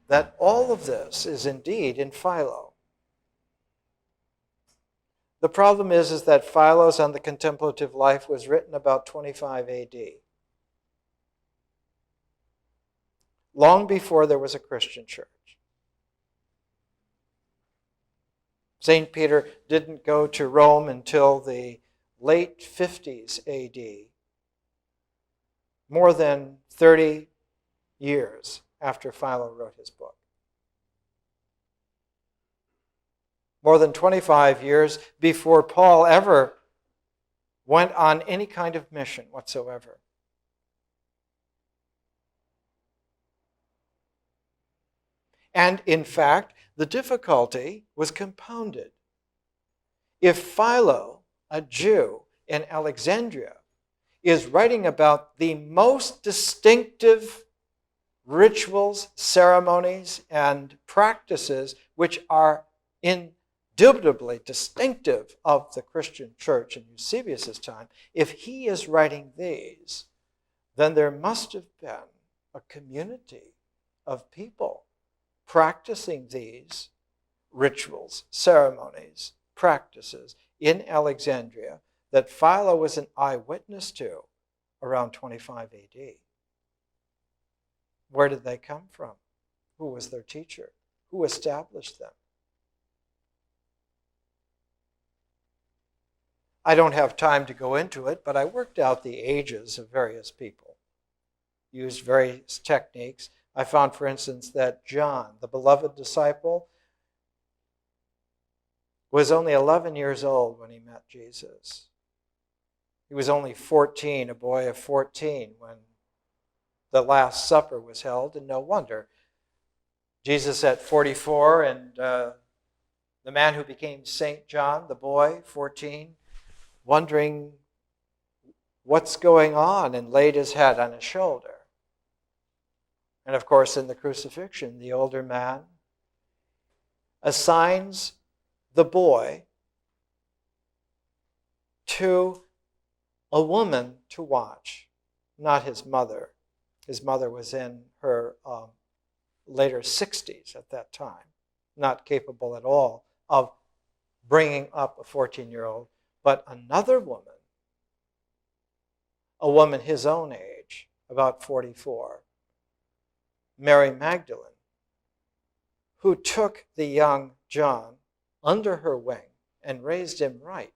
that all of this is indeed in Philo. The problem is that Philo's on the contemplative life was written about 25 AD. Long before there was a Christian church. St. Peter didn't go to Rome until the late 50s AD, more than 30 years after Philo wrote his book. More than 25 years before Paul ever went on any kind of mission whatsoever. And in fact, the difficulty was compounded. If Philo, a Jew in Alexandria, is writing about the most distinctive rituals, ceremonies, and practices which are indubitably distinctive of the Christian church in Eusebius' time, if he is writing these, then there must have been a community of people practicing these rituals, ceremonies, practices in Alexandria that Philo was an eyewitness to around 25 AD. Where did they come from? Who was their teacher? Who established them? I don't have time to go into it, but I worked out the ages of various people, used various techniques. I found, for instance, that John, the beloved disciple, was only 11 years old when he met Jesus. He was only 14, a boy of 14, when the Last Supper was held, and no wonder. Jesus at 44, and the man who became St. John, the boy, 14, wondering what's going on, and laid his head on his shoulder. And of course, in the crucifixion, the older man assigns the boy to a woman to watch, not his mother. His mother was in her later 60s at that time, not capable at all of bringing up a 14-year-old, but another woman, a woman his own age, about 44, Mary Magdalene, who took the young John under her wing and raised him right.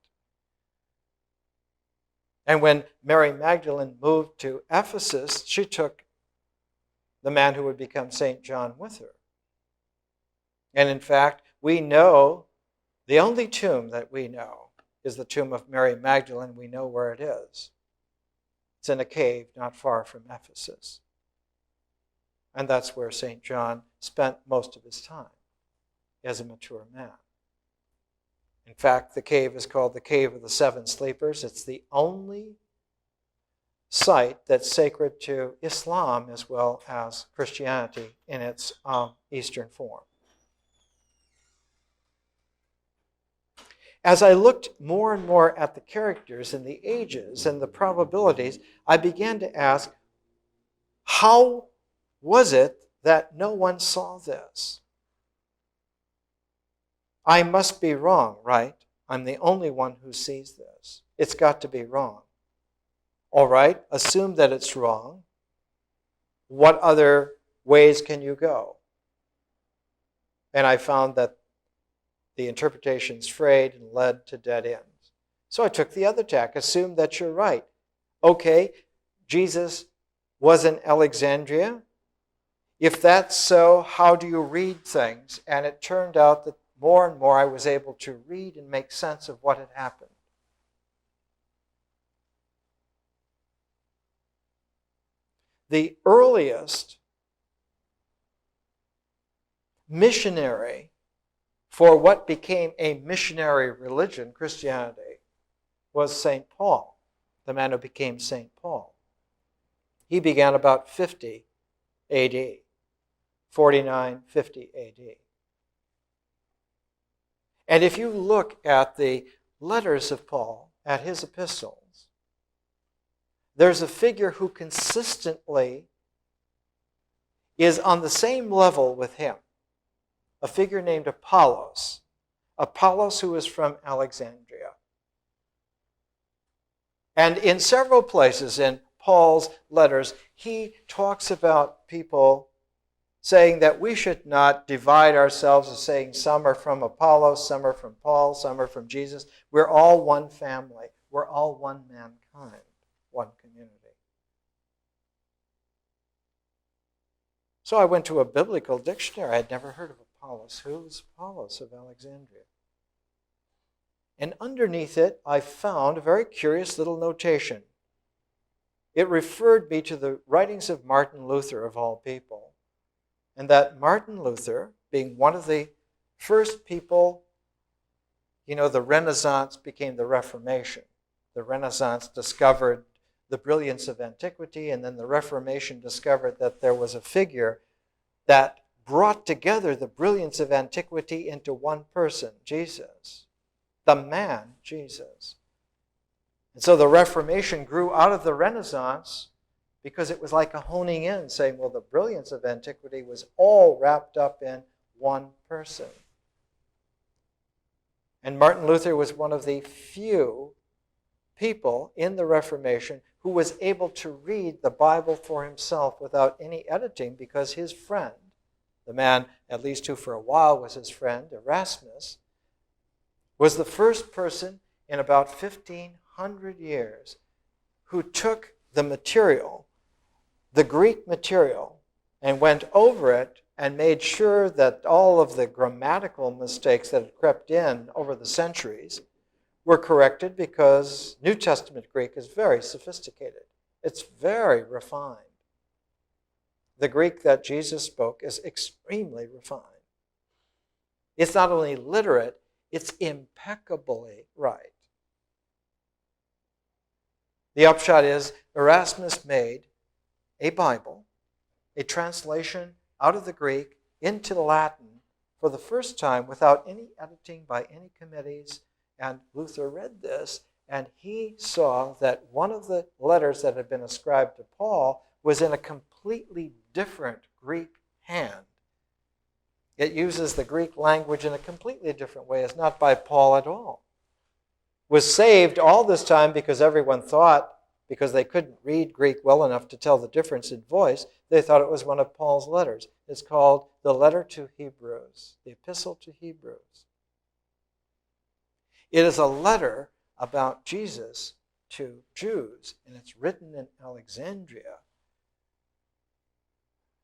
And when Mary Magdalene moved to Ephesus, she took the man who would become St. John with her. And in fact, we know, the only tomb that we know is the tomb of Mary Magdalene. We know where it is. It's in a cave not far from Ephesus. And that's where St. John spent most of his time as a mature man. In fact, the cave is called the Cave of the Seven Sleepers. It's the only site that's sacred to Islam as well as Christianity in its Eastern form. As I looked more and more at the characters and the ages and the probabilities, I began to ask, how was it that no one saw this? I must be wrong, right? I'm the only one who sees this. It's got to be wrong. All right, assume that it's wrong. What other ways can you go? And I found that the interpretations frayed and led to dead ends. So I took the other tack, assume that you're right. Okay, Jesus was in Alexandria. If that's so, how do you read things? And it turned out that more and more I was able to read and make sense of what had happened. The earliest missionary for what became a missionary religion, Christianity, was St. Paul, the man who became St. Paul. He began about 50 AD, 49, 50 AD. And if you look at the letters of Paul, at his epistles, there's a figure who consistently is on the same level with him, a figure named Apollos. Apollos, who is from Alexandria. And in several places in Paul's letters, he talks about people saying that we should not divide ourselves as saying some are from Apollos, some are from Paul, some are from Jesus. We're all one family. We're all one mankind, one community. So I went to a biblical dictionary. I had never heard of Apollos. Who was Apollos of Alexandria? And underneath it, I found a very curious little notation. It referred me to the writings of Martin Luther, of all people. And that Martin Luther, being one of the first people, the Renaissance became the Reformation. The Renaissance discovered the brilliance of antiquity, and then the Reformation discovered that there was a figure that brought together the brilliance of antiquity into one person, Jesus. The man, Jesus. And so the Reformation grew out of the Renaissance because it was like a honing in, saying, well, the brilliance of antiquity was all wrapped up in one person. And Martin Luther was one of the few people in the Reformation who was able to read the Bible for himself without any editing, because his friend, the man at least who for a while was his friend, Erasmus, was the first person in about 1,500 years who took the material, the Greek material, and went over it and made sure that all of the grammatical mistakes that had crept in over the centuries were corrected, because New Testament Greek is very sophisticated. It's very refined. The Greek that Jesus spoke is extremely refined. It's not only literate, it's impeccably right. The upshot is Erasmus made a Bible, a translation out of the Greek into the Latin for the first time without any editing by any committees. And Luther read this, and he saw that one of the letters that had been ascribed to Paul was in a completely different Greek hand. It uses the Greek language in a completely different way. It's not by Paul at all. Was saved all this time because everyone thought, because they couldn't read Greek well enough to tell the difference in voice, they thought it was one of Paul's letters. It's called the letter to Hebrews, the epistle to Hebrews. It is a letter about Jesus to Jews, and it's written in Alexandria.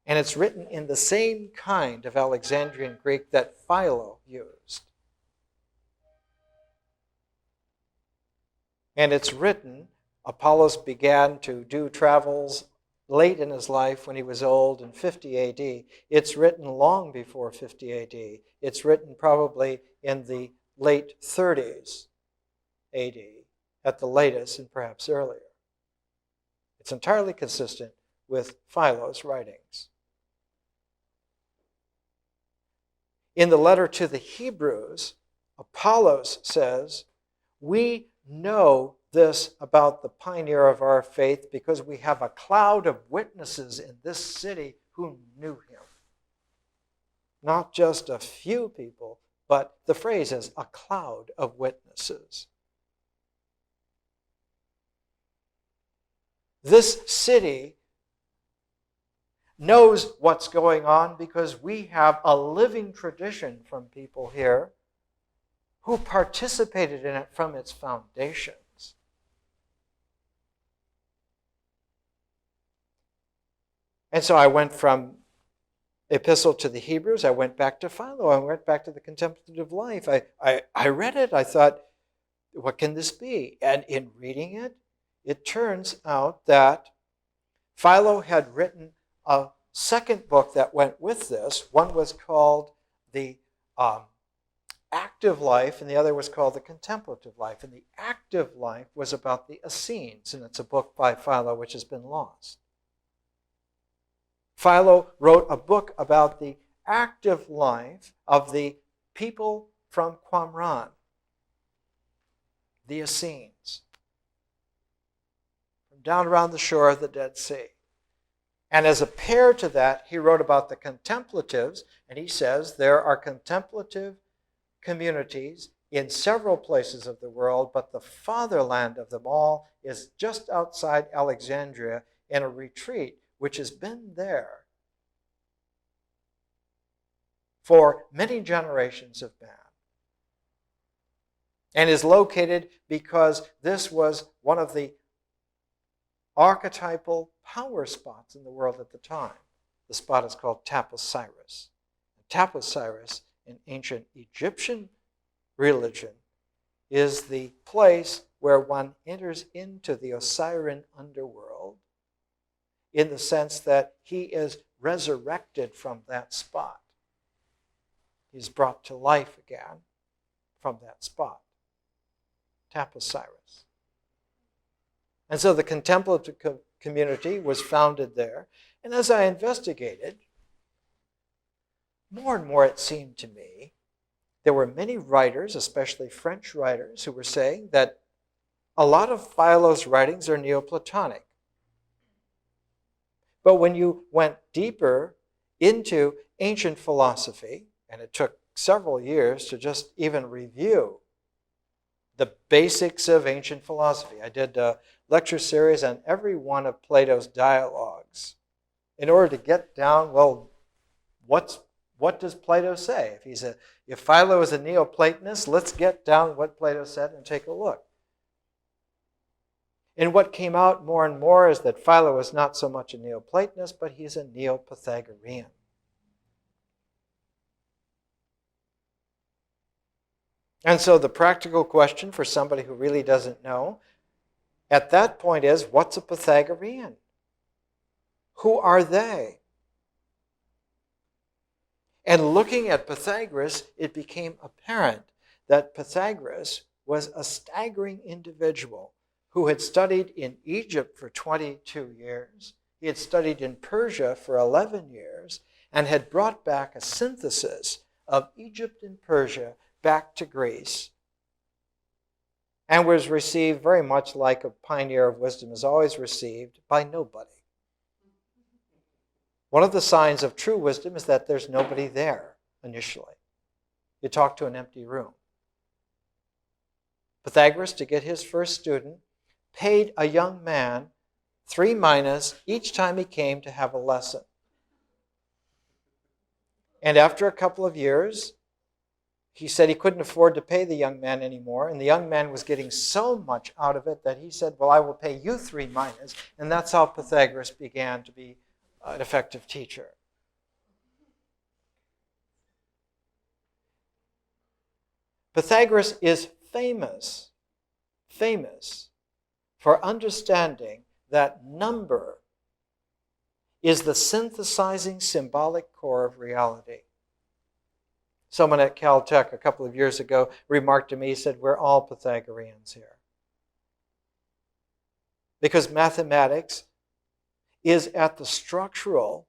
And it's written in the same kind of Alexandrian Greek that Philo used. And it's written, Apollos began to do travels late in his life when he was old in 50 AD. It's written long before 50 AD. It's written probably in the late 30s AD, at the latest, and perhaps earlier. It's entirely consistent with Philo's writings. In the letter to the Hebrews, Apollos says, we know this about the pioneer of our faith because we have a cloud of witnesses in this city who knew him. Not just a few people, but the phrase is a cloud of witnesses. This city knows what's going on because we have a living tradition from people here who participated in it from its foundations. And so I went from epistle to the Hebrews, I went back to Philo. I went back to the contemplative life. I read it. I thought, what can this be? And in reading it, it turns out that Philo had written a second book that went with this. One was called the active life, and the other was called the contemplative life. And the active life was about the Essenes, and it's a book by Philo which has been lost. Philo wrote a book about the active life of the people from Qumran, the Essenes, from down around the shore of the Dead Sea. And as a pair to that, he wrote about the contemplatives, and he says there are contemplative communities in several places of the world, but the fatherland of them all is just outside Alexandria in a retreat which has been there for many generations of man, and is located because this was one of the archetypal power spots in the world at the time. The spot is called Taposiris. Taposiris, in ancient Egyptian religion, is the place where one enters into the Osirian underworld, in the sense that he is resurrected from that spot. He's brought to life again from that spot. Taposiris. And so the contemplative community was founded there. And as I investigated, more and more it seemed to me, there were many writers, especially French writers, who were saying that a lot of Philo's writings are Neoplatonic. But when you went deeper into ancient philosophy, and it took several years to just even review the basics of ancient philosophy. I did a lecture series on every one of Plato's dialogues in order to get down, well, what does Plato say? If Philo is a Neoplatonist, let's get down what Plato said and take a look. And what came out more and more is that Philo is not so much a Neoplatonist, but he's a Neo-Pythagorean. And so the practical question for somebody who really doesn't know at that point is, what's a Pythagorean? Who are they? And looking at Pythagoras, it became apparent that Pythagoras was a staggering individual who had studied in Egypt for 22 years. He had studied in Persia for 11 years and had brought back a synthesis of Egypt and Persia back to Greece, and was received very much like a pioneer of wisdom is always received, by nobody. One of the signs of true wisdom is that there's nobody there initially. You talk to an empty room. Pythagoras, to get his first student, paid a young man 3 minas each time he came to have a lesson. And after a couple of years, he said he couldn't afford to pay the young man anymore, and the young man was getting so much out of it that he said, well, I will pay you 3 minas, and that's how Pythagoras began to be an effective teacher. Pythagoras is famous for understanding that number is the synthesizing symbolic core of reality. Someone at Caltech a couple of years ago remarked to me, he said, we're all Pythagoreans here. Because mathematics is at the structural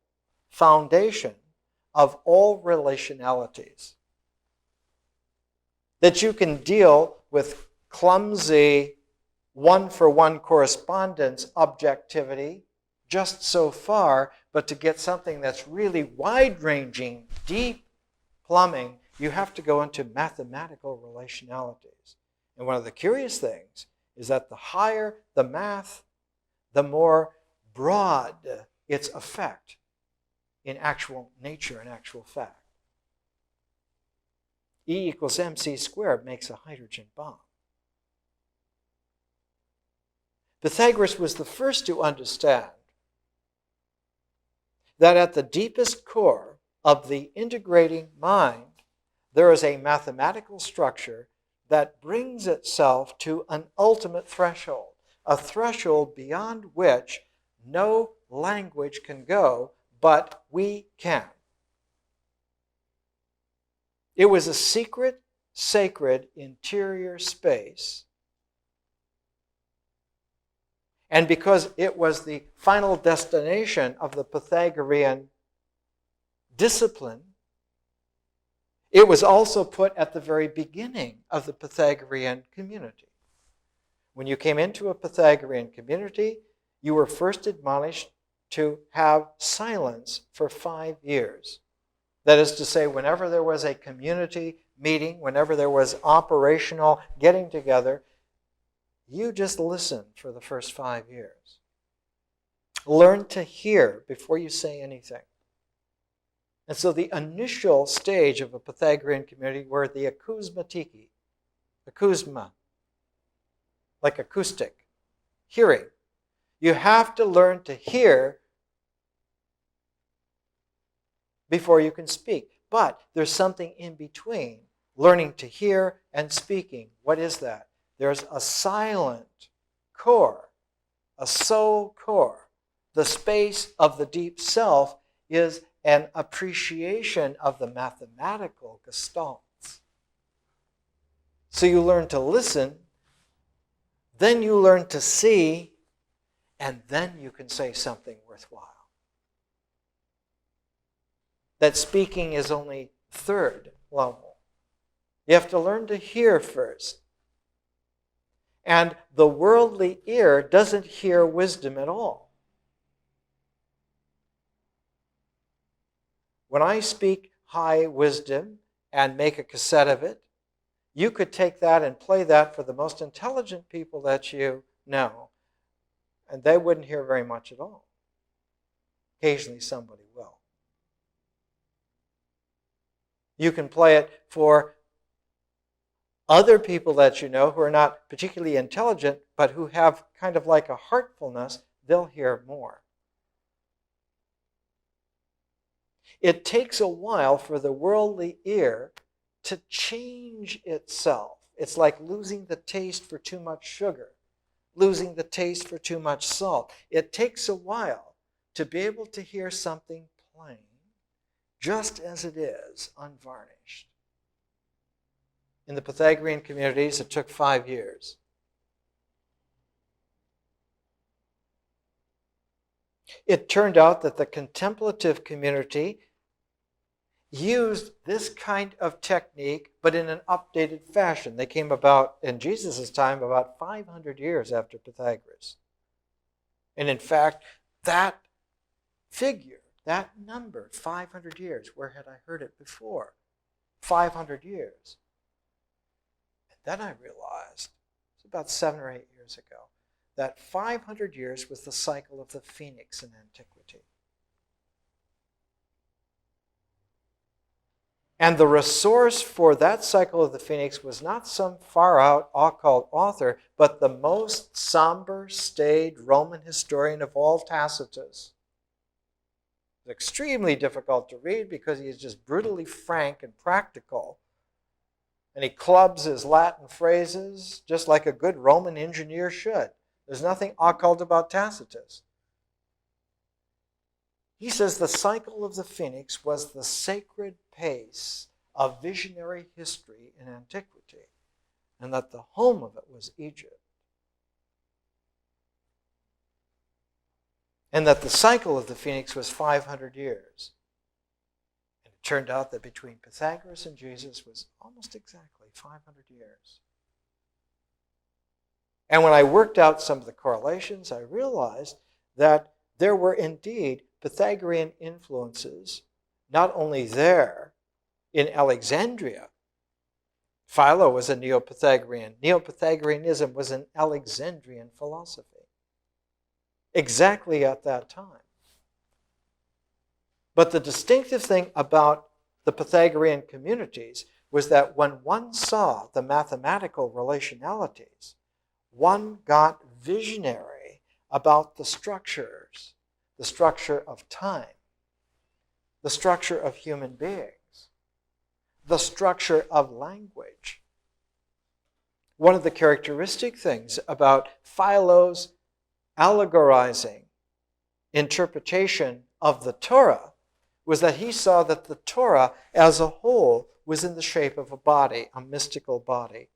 foundation of all relationalities. That you can deal with clumsy one-for-one correspondence objectivity just so far, but to get something that's really wide-ranging, deep plumbing, you have to go into mathematical relationalities. And one of the curious things is that the higher the math, the more broad its effect in actual nature and actual fact. E equals mc squared makes a hydrogen bomb. Pythagoras was the first to understand that at the deepest core of the integrating mind, there is a mathematical structure that brings itself to an ultimate threshold, a threshold beyond which no language can go, but we can. It was a secret, sacred, interior space. And because it was the final destination of the Pythagorean discipline, it was also put at the very beginning of the Pythagorean community. When you came into a Pythagorean community, you were first admonished to have silence for 5 years. That is to say, whenever there was a community meeting, whenever there was operational getting together, you just listened for the first 5 years. Learn to hear before you say anything. And so the initial stage of a Pythagorean community were the acousmatiki, acousma, like acoustic, hearing. You have to learn to hear before you can speak. But there's something in between learning to hear and speaking. What is that? There's a silent core, a soul core. The space of the deep self is an appreciation of the mathematical gestalts. So you learn to listen, then you learn to see, and then you can say something worthwhile. That speaking is only third level. You have to learn to hear first. And the worldly ear doesn't hear wisdom at all. When I speak high wisdom and make a cassette of it, you could take that and play that for the most intelligent people that you know, and they wouldn't hear very much at all. Occasionally somebody will. You can play it for other people that you know who are not particularly intelligent, but who have kind of like a heartfulness, they'll hear more. It takes a while for the worldly ear to change itself. It's like losing the taste for too much sugar, losing the taste for too much salt. It takes a while to be able to hear something plain, just as it is, unvarnished. In the Pythagorean communities, it took 5 years. It turned out that the contemplative community used this kind of technique, but in an updated fashion. They came about, in Jesus' time, about 500 years after Pythagoras. And in fact, that figure, that number, 500 years, where had I heard it before? 500 years. And then I realized, it's about 7 or 8 years ago, that 500 years was the cycle of the phoenix in antiquity. And the resource for that cycle of the phoenix was not some far-out occult author, but the most somber, staid Roman historian of all, Tacitus. It's extremely difficult to read because he is just brutally frank and practical. And he clubs his Latin phrases just like a good Roman engineer should. There's nothing occult about Tacitus. He says the cycle of the phoenix was the sacred pace of visionary history in antiquity, and that the home of it was Egypt. And that the cycle of the phoenix was 500 years. And it turned out that between Pythagoras and Jesus was almost exactly 500 years. And when I worked out some of the correlations, I realized that there were indeed Pythagorean influences, not only there, in Alexandria. Philo was a Neo-Pythagorean. Neo-Pythagoreanism was an Alexandrian philosophy, exactly at that time. But the distinctive thing about the Pythagorean communities was that when one saw the mathematical relationalities, one got visionary about the structures, the structure of time, the structure of human beings, the structure of language. One of the characteristic things about Philo's allegorizing interpretation of the Torah was that he saw that the Torah as a whole was in the shape of a body, a mystical body.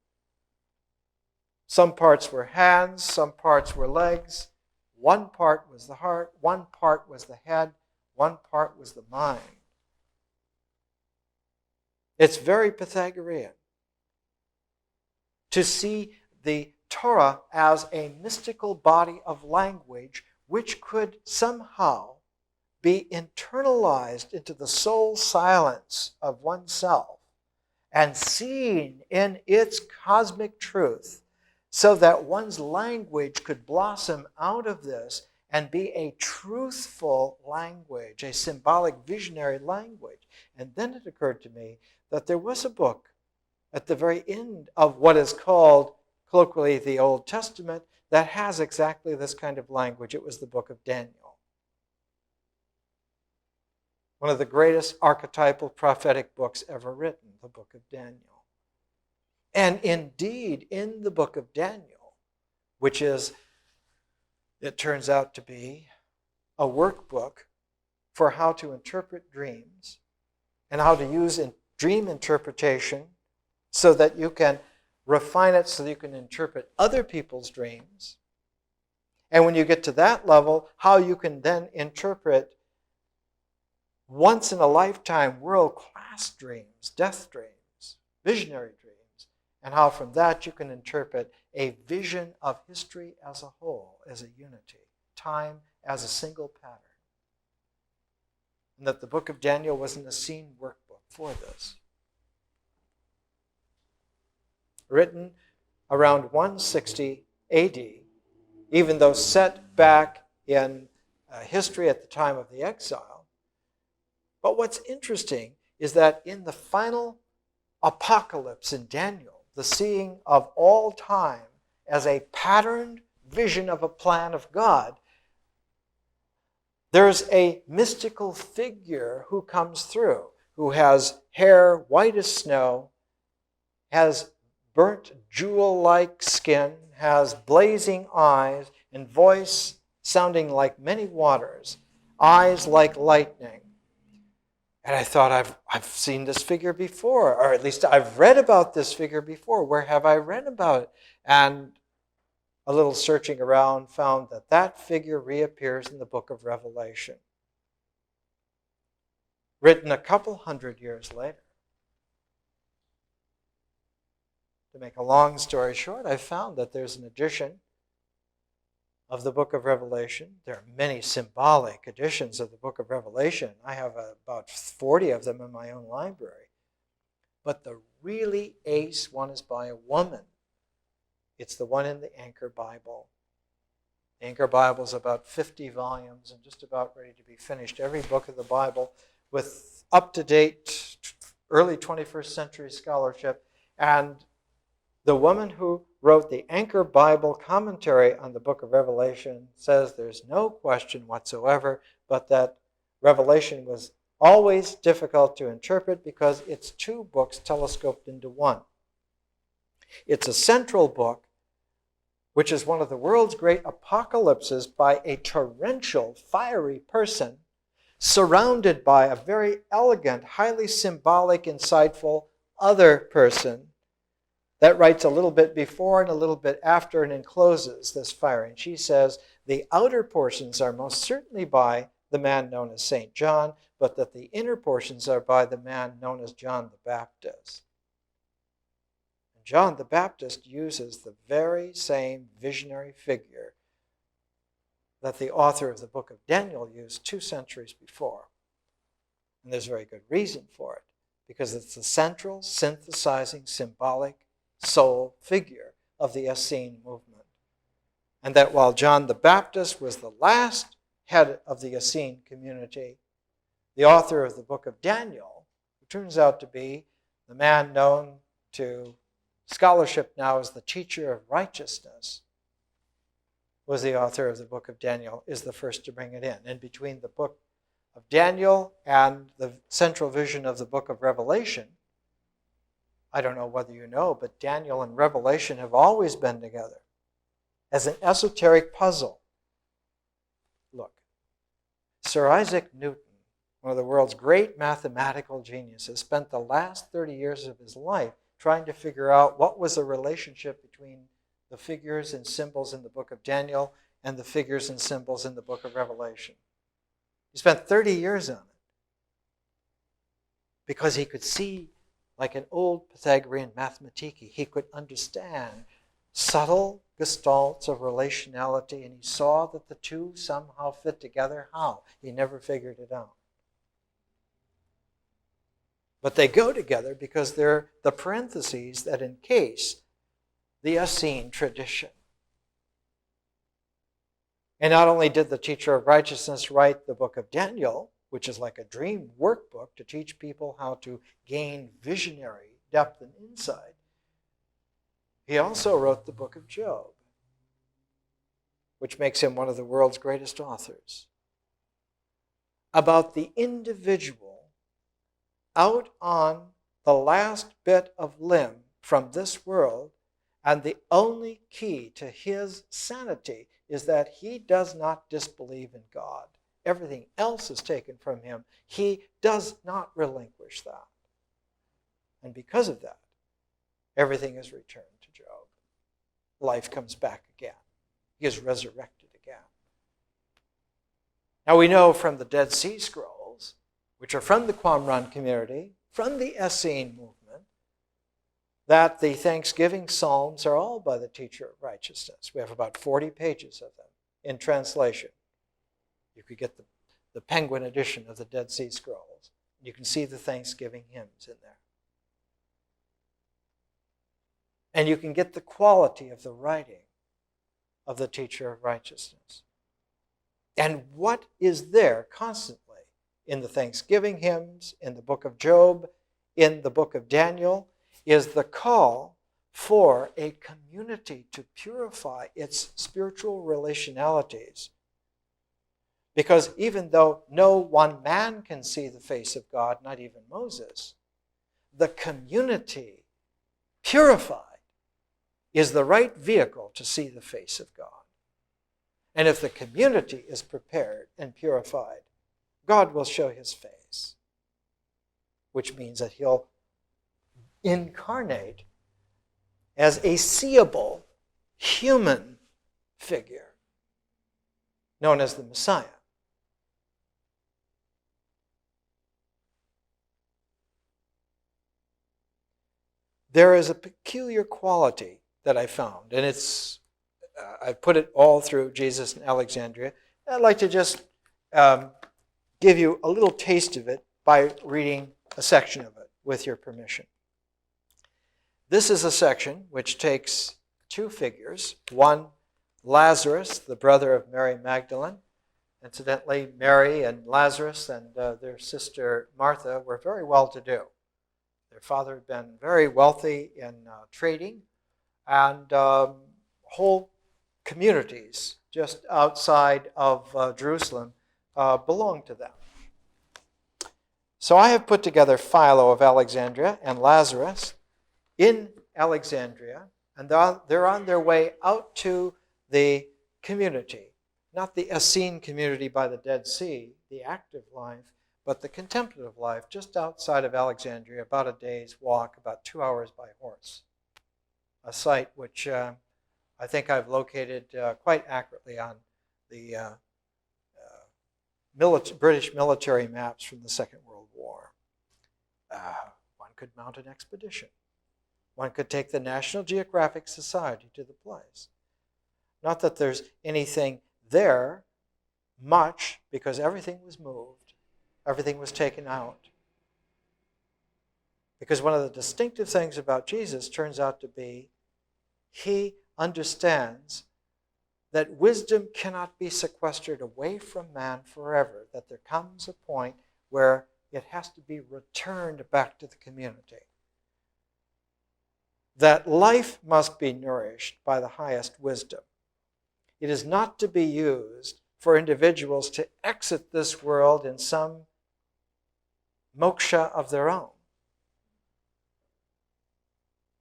Some parts were hands, some parts were legs, one part was the heart, one part was the head, one part was the mind. It's very Pythagorean to see the Torah as a mystical body of language which could somehow be internalized into the soul silence of oneself and seen in its cosmic truth, so that one's language could blossom out of this and be a truthful language, a symbolic, visionary language. And then it occurred to me that there was a book at the very end of what is called, colloquially, the Old Testament, that has exactly this kind of language. It was the book of Daniel. One of the greatest archetypal prophetic books ever written, the book of Daniel. And indeed, in the book of Daniel, which is, it turns out to be, a workbook for how to interpret dreams and how to use dream interpretation so that you can refine it so that you can interpret other people's dreams. And when you get to that level, how you can then interpret once-in-a-lifetime world-class dreams, death dreams, visionary dreams, and how from that you can interpret a vision of history as a whole, as a unity, time as a single pattern. And that the book of Daniel was an Essene workbook for this. Written around 160 AD, even though set back in history at the time of the exile. But what's interesting is that in the final apocalypse in Daniel, the seeing of all time as a patterned vision of a plan of God, there's a mystical figure who comes through, who has hair white as snow, has burnt jewel-like skin, has blazing eyes, and voice sounding like many waters, eyes like lightning. And I thought, I've seen this figure before, or at least I've read about this figure before. Where have I read about it? And a little searching around found that that figure reappears in the book of Revelation, written a couple hundred years later. To make a long story short, I found that there's an edition of the book of Revelation. There are many symbolic editions of the book of Revelation. I have about 40 of them in my own library. But the really ace one is by a woman. It's the one in the Anchor Bible. The Anchor Bible is about 50 volumes and just about ready to be finished. Every book of the Bible with up-to-date early 21st century scholarship. And the woman who wrote the Anchor Bible commentary on the book of Revelation says there's no question whatsoever but that Revelation was always difficult to interpret because it's two books telescoped into one. It's a central book, which is one of the world's great apocalypses by a torrential, fiery person surrounded by a very elegant, highly symbolic, insightful other person that writes a little bit before and a little bit after and encloses this fire. And she says the outer portions are most certainly by the man known as St. John, but that the inner portions are by the man known as John the Baptist. And John the Baptist uses the very same visionary figure that the author of the book of Daniel used 2 centuries before. And there's very good reason for it, because it's the central, synthesizing, symbolic soul figure of the Essene movement. And that while John the Baptist was the last head of the Essene community, the author of the book of Daniel, who turns out to be the man known to scholarship now as the teacher of righteousness, was the author of the book of Daniel, is the first to bring it in. And between the book of Daniel and the central vision of the book of Revelation, I don't know whether you know, but Daniel and Revelation have always been together as an esoteric puzzle. Look, Sir Isaac Newton, one of the world's great mathematical geniuses, spent the last 30 years of his life trying to figure out what was the relationship between the figures and symbols in the book of Daniel and the figures and symbols in the book of Revelation. He spent 30 years on it because he could see, like an old Pythagorean mathematiki, he could understand subtle gestalts of relationality, and he saw that the two somehow fit together. How? He never figured it out. But they go together because they're the parentheses that encase the Essene tradition. And not only did the teacher of righteousness write the book of Daniel, which is like a dream workbook to teach people how to gain visionary depth and insight, he also wrote the book of Job, which makes him one of the world's greatest authors, about the individual out on the last bit of limb from this world, and the only key to his sanity is that he does not disbelieve in God. Everything else is taken from him. He does not relinquish that. And because of that, everything is returned to Job. Life comes back again. He is resurrected again. Now we know from the Dead Sea Scrolls, which are from the Qumran community, from the Essene movement, that the Thanksgiving Psalms are all by the teacher of righteousness. We have about 40 pages of them in translation. You could get the Penguin edition of the Dead Sea Scrolls. You can see the Thanksgiving hymns in there. And you can get the quality of the writing of the teacher of righteousness. And what is there constantly in the Thanksgiving hymns, in the book of Job, in the book of Daniel, is the call for a community to purify its spiritual relationalities. Because even though no one man can see the face of God, not even Moses, the community purified is the right vehicle to see the face of God. And if the community is prepared and purified, God will show his face, which means that he'll incarnate as a seeable human figure known as the Messiah. There is a peculiar quality that I found, and I put it all through Jesus in Alexandria. I'd like to just give you a little taste of it by reading a section of it, with your permission. This is a section which takes two figures. One, Lazarus, the brother of Mary Magdalene. Incidentally, Mary and Lazarus and their sister Martha were very well-to-do. Their father had been very wealthy in trading, and whole communities just outside of Jerusalem belonged to them. So I have put together Philo of Alexandria and Lazarus in Alexandria, and they're on their way out to the community, not the Essene community by the Dead Sea, the active life, but the contemplative life just outside of Alexandria, about a day's walk, about 2 hours by horse. A site which I think I've located quite accurately on the British military maps from the Second World War. One could mount an expedition. One could take the National Geographic Society to the place. Not that there's anything there much, because everything was moved. Everything was taken out. Because one of the distinctive things about Jesus turns out to be he understands that wisdom cannot be sequestered away from man forever, that there comes a point where it has to be returned back to the community. That life must be nourished by the highest wisdom. It is not to be used for individuals to exit this world in some moksha of their own,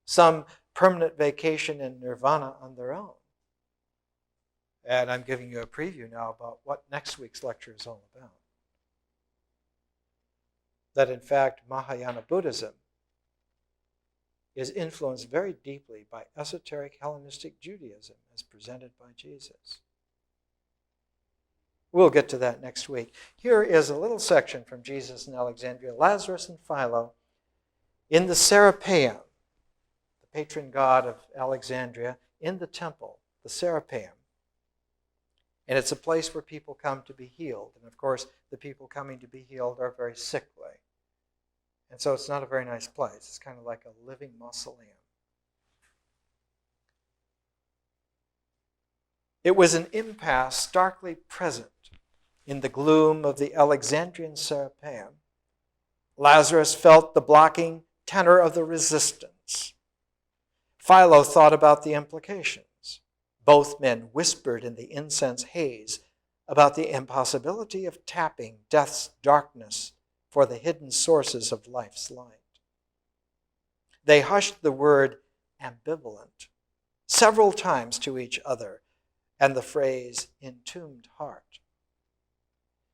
some permanent vacation in nirvana on their own. And I'm giving you a preview now about what next week's lecture is all about. That in fact, Mahayana Buddhism is influenced very deeply by esoteric Hellenistic Judaism as presented by Jesus. We'll get to that next week. Here is a little section from Jesus in Alexandria, Lazarus and Philo in the Serapeum, the patron god of Alexandria, in the temple, the Serapeum. And it's a place where people come to be healed. And of course, the people coming to be healed are very sickly. And so it's not a very nice place. It's kind of like a living mausoleum. It was an impasse starkly present in the gloom of the Alexandrian Serapeum. Lazarus felt the blocking tenor of the resistance. Philo thought about the implications. Both men whispered in the incense haze about the impossibility of tapping death's darkness for the hidden sources of life's light. They hushed the word ambivalent several times to each other and the phrase entombed heart.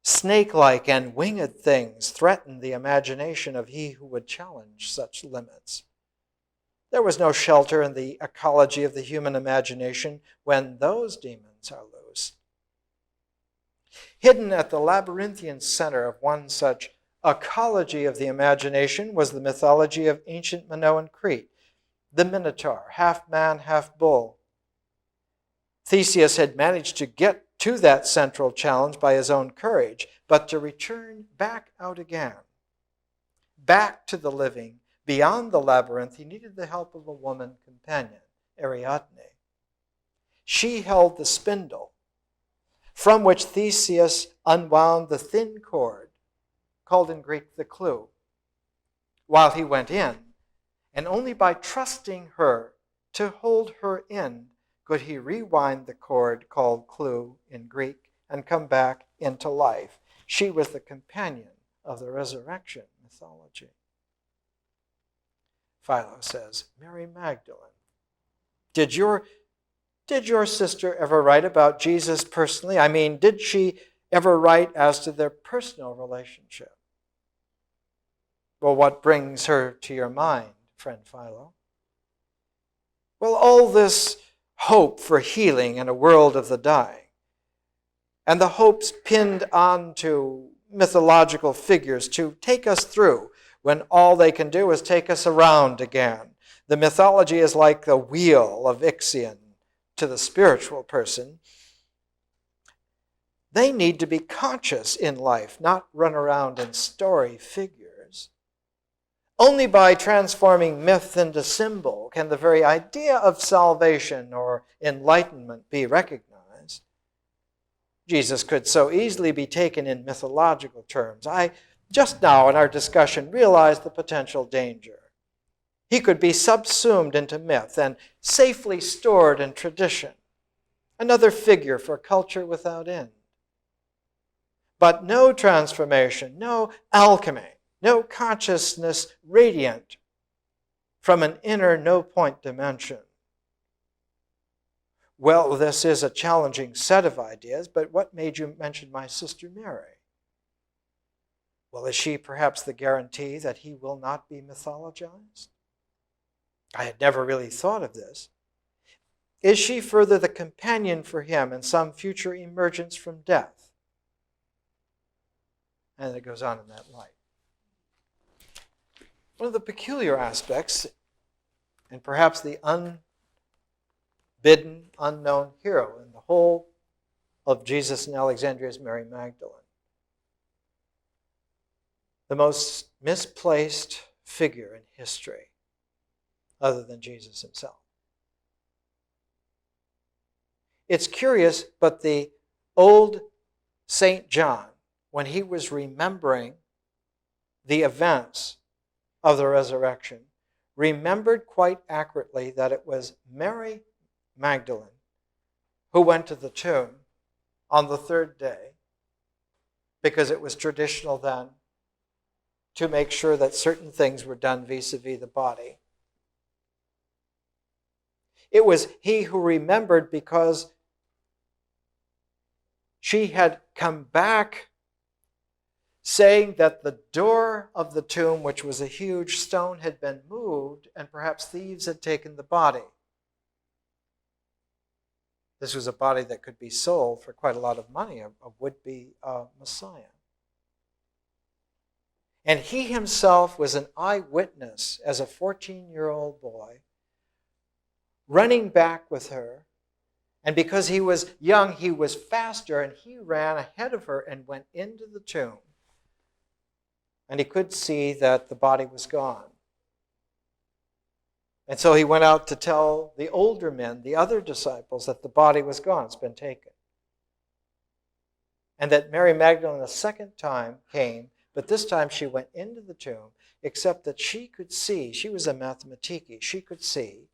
Snake-like and winged things threatened the imagination of he who would challenge such limits. There was no shelter in the ecology of the human imagination when those demons are loose. Hidden at the labyrinthian center of one such ecology of the imagination was the mythology of ancient Minoan Crete, the Minotaur, half man, half bull. Theseus had managed to get to that central challenge by his own courage, but to return back out again, back to the living, beyond the labyrinth, he needed the help of a woman companion, Ariadne. She held the spindle, from which Theseus unwound the thin cord, called in Greek the clue, while he went in, and only by trusting her to hold her in could he rewind the cord called clue in Greek and come back into life. She was the companion of the resurrection mythology. Philo says, Mary Magdalene, did your sister ever write about Jesus personally? I mean, did she ever write as to their personal relationship? Well, what brings her to your mind, friend Philo? Well, all this hope for healing in a world of the dying, and the hopes pinned onto mythological figures to take us through when all they can do is take us around again. The mythology is like the wheel of Ixion to the spiritual person. They need to be conscious in life, not run around in story figures. Only by transforming myth into symbol can the very idea of salvation or enlightenment be recognized. Jesus could so easily be taken in mythological terms. I just now in our discussion realized the potential danger. He could be subsumed into myth and safely stored in tradition, another figure for culture without end. But no transformation, no alchemy, no consciousness radiant from an inner no-point dimension. Well, this is a challenging set of ideas, but what made you mention my sister Mary? Well, is she perhaps the guarantee that he will not be mythologized? I had never really thought of this. Is she further the companion for him in some future emergence from death? And it goes on in that light. One of the peculiar aspects, and perhaps the unbidden, unknown hero in the whole of Jesus in Alexandria is Mary Magdalene. The most misplaced figure in history, other than Jesus himself. It's curious, but the old St. John, when he was remembering the events of the resurrection, remembered quite accurately that it was Mary Magdalene who went to the tomb on the third day, because it was traditional then to make sure that certain things were done vis-a-vis the body. It was he who remembered because she had come back saying that the door of the tomb, which was a huge stone, had been moved and perhaps thieves had taken the body. This was a body that could be sold for quite a lot of money, a would-be Messiah. And he himself was an eyewitness as a 14-year-old boy, running back with her. And because he was young, he was faster, and he ran ahead of her and went into the tomb. And he could see that the body was gone. And so he went out to tell the older men, the other disciples, that the body was gone, it's been taken. And that Mary Magdalene a second time came, but this time she went into the tomb, except that she could see, she was a mathematiki, she could see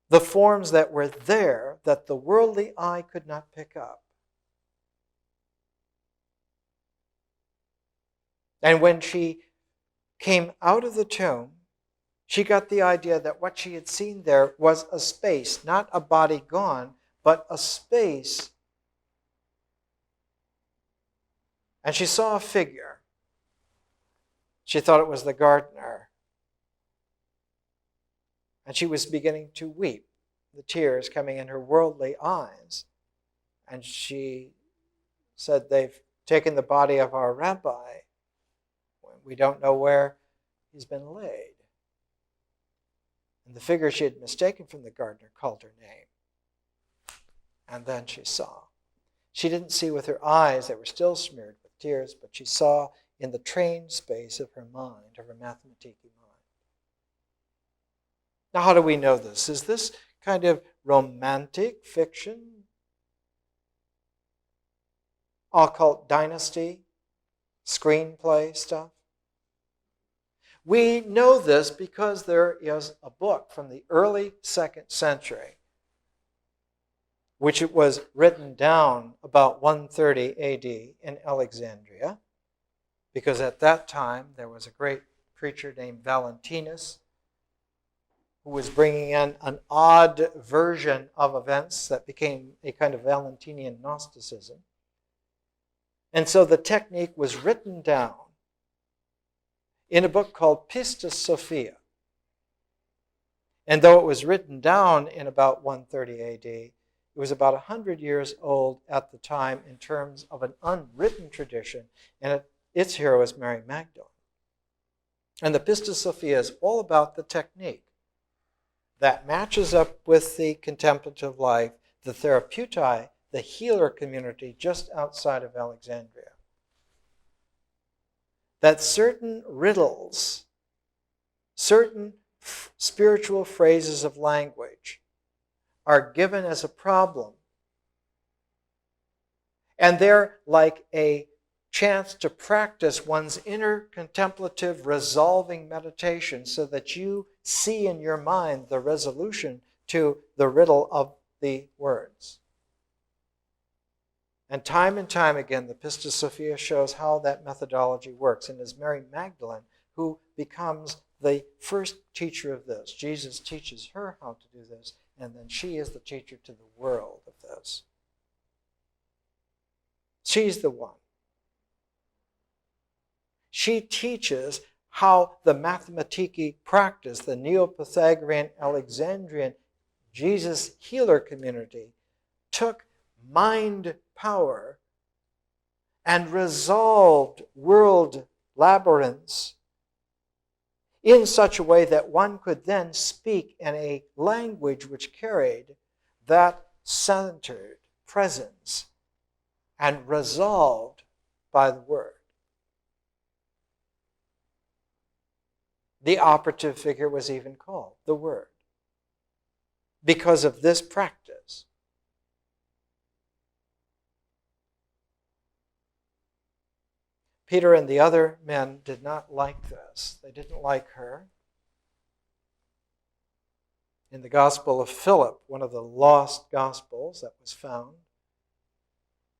the forms that were there that the worldly eye could not pick up. And when she came out of the tomb, she got the idea that what she had seen there was a space, not a body gone, but a space. And she saw a figure. She thought it was the gardener. And she was beginning to weep, the tears coming in her worldly eyes. And she said, "They've taken the body of our rabbi. We don't know where he's been laid." And the figure she had mistaken from the gardener called her name. And then she saw. She didn't see with her eyes that were still smeared with tears, but she saw in the trained space of her mind, of her mathematiki mind. Now, how do we know this? Is this kind of romantic fiction? Occult dynasty? Screenplay stuff? We know this because there is a book from the early 2nd century, which it was written down about 130 AD in Alexandria, because at that time there was a great preacher named Valentinus who was bringing in an odd version of events that became a kind of Valentinian Gnosticism. And so the technique was written down in a book called Pistis Sophia. And though it was written down in about 130 AD, it was about 100 years old at the time in terms of an unwritten tradition, and its hero is Mary Magdalene. And the Pistis Sophia is all about the technique that matches up with the contemplative life, the therapeutai, the healer community just outside of Alexandria. That certain riddles, certain spiritual phrases of language are given as a problem. And they're like a chance to practice one's inner contemplative resolving meditation so that you see in your mind the resolution to the riddle of the words. And time again, the Pistis Sophia shows how that methodology works. And it's Mary Magdalene who becomes the first teacher of this. Jesus teaches her how to do this, and then she is the teacher to the world of this. She's the one. She teaches how the mathematiki practice, the Neo-Pythagorean Alexandrian Jesus healer community, took mind power and resolved world labyrinths in such a way that one could then speak in a language which carried that centered presence and resolved by the word. The operative figure was even called the Word because of this practice. Peter and the other men did not like this. They didn't like her. In the Gospel of Philip, one of the lost Gospels that was found,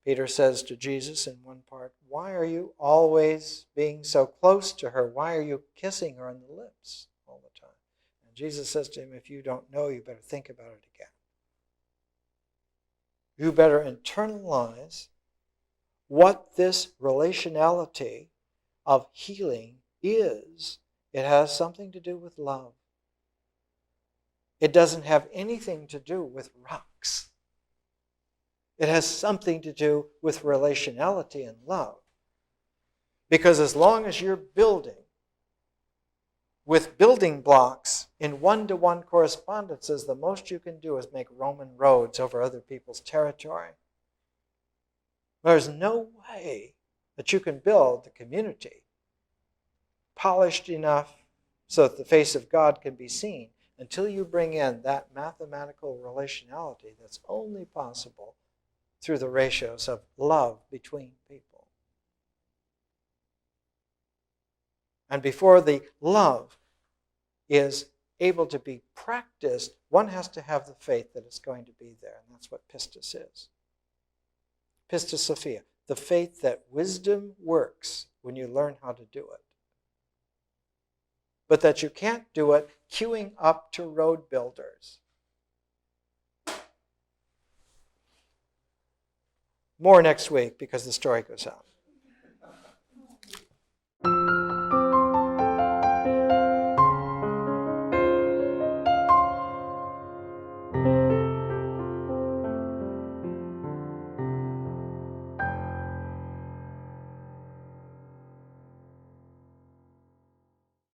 Peter says to Jesus in one part, why are you always being so close to her? Why are you kissing her on the lips all the time? And Jesus says to him, if you don't know, you better think about it again. You better internalize what this relationality of healing is. It has something to do with love. It doesn't have anything to do with rocks. It has something to do with relationality and love. Because as long as you're building with building blocks in one-to-one correspondences, the most you can do is make Roman roads over other people's territory. There's no way that you can build the community polished enough so that the face of God can be seen until you bring in that mathematical relationality that's only possible through the ratios of love between people. And before the love is able to be practiced, one has to have the faith that it's going to be there. And that's what pistis is. Pistis Sophia, the faith that wisdom works when you learn how to do it. But that you can't do it queuing up to road builders. More next week because the story goes on.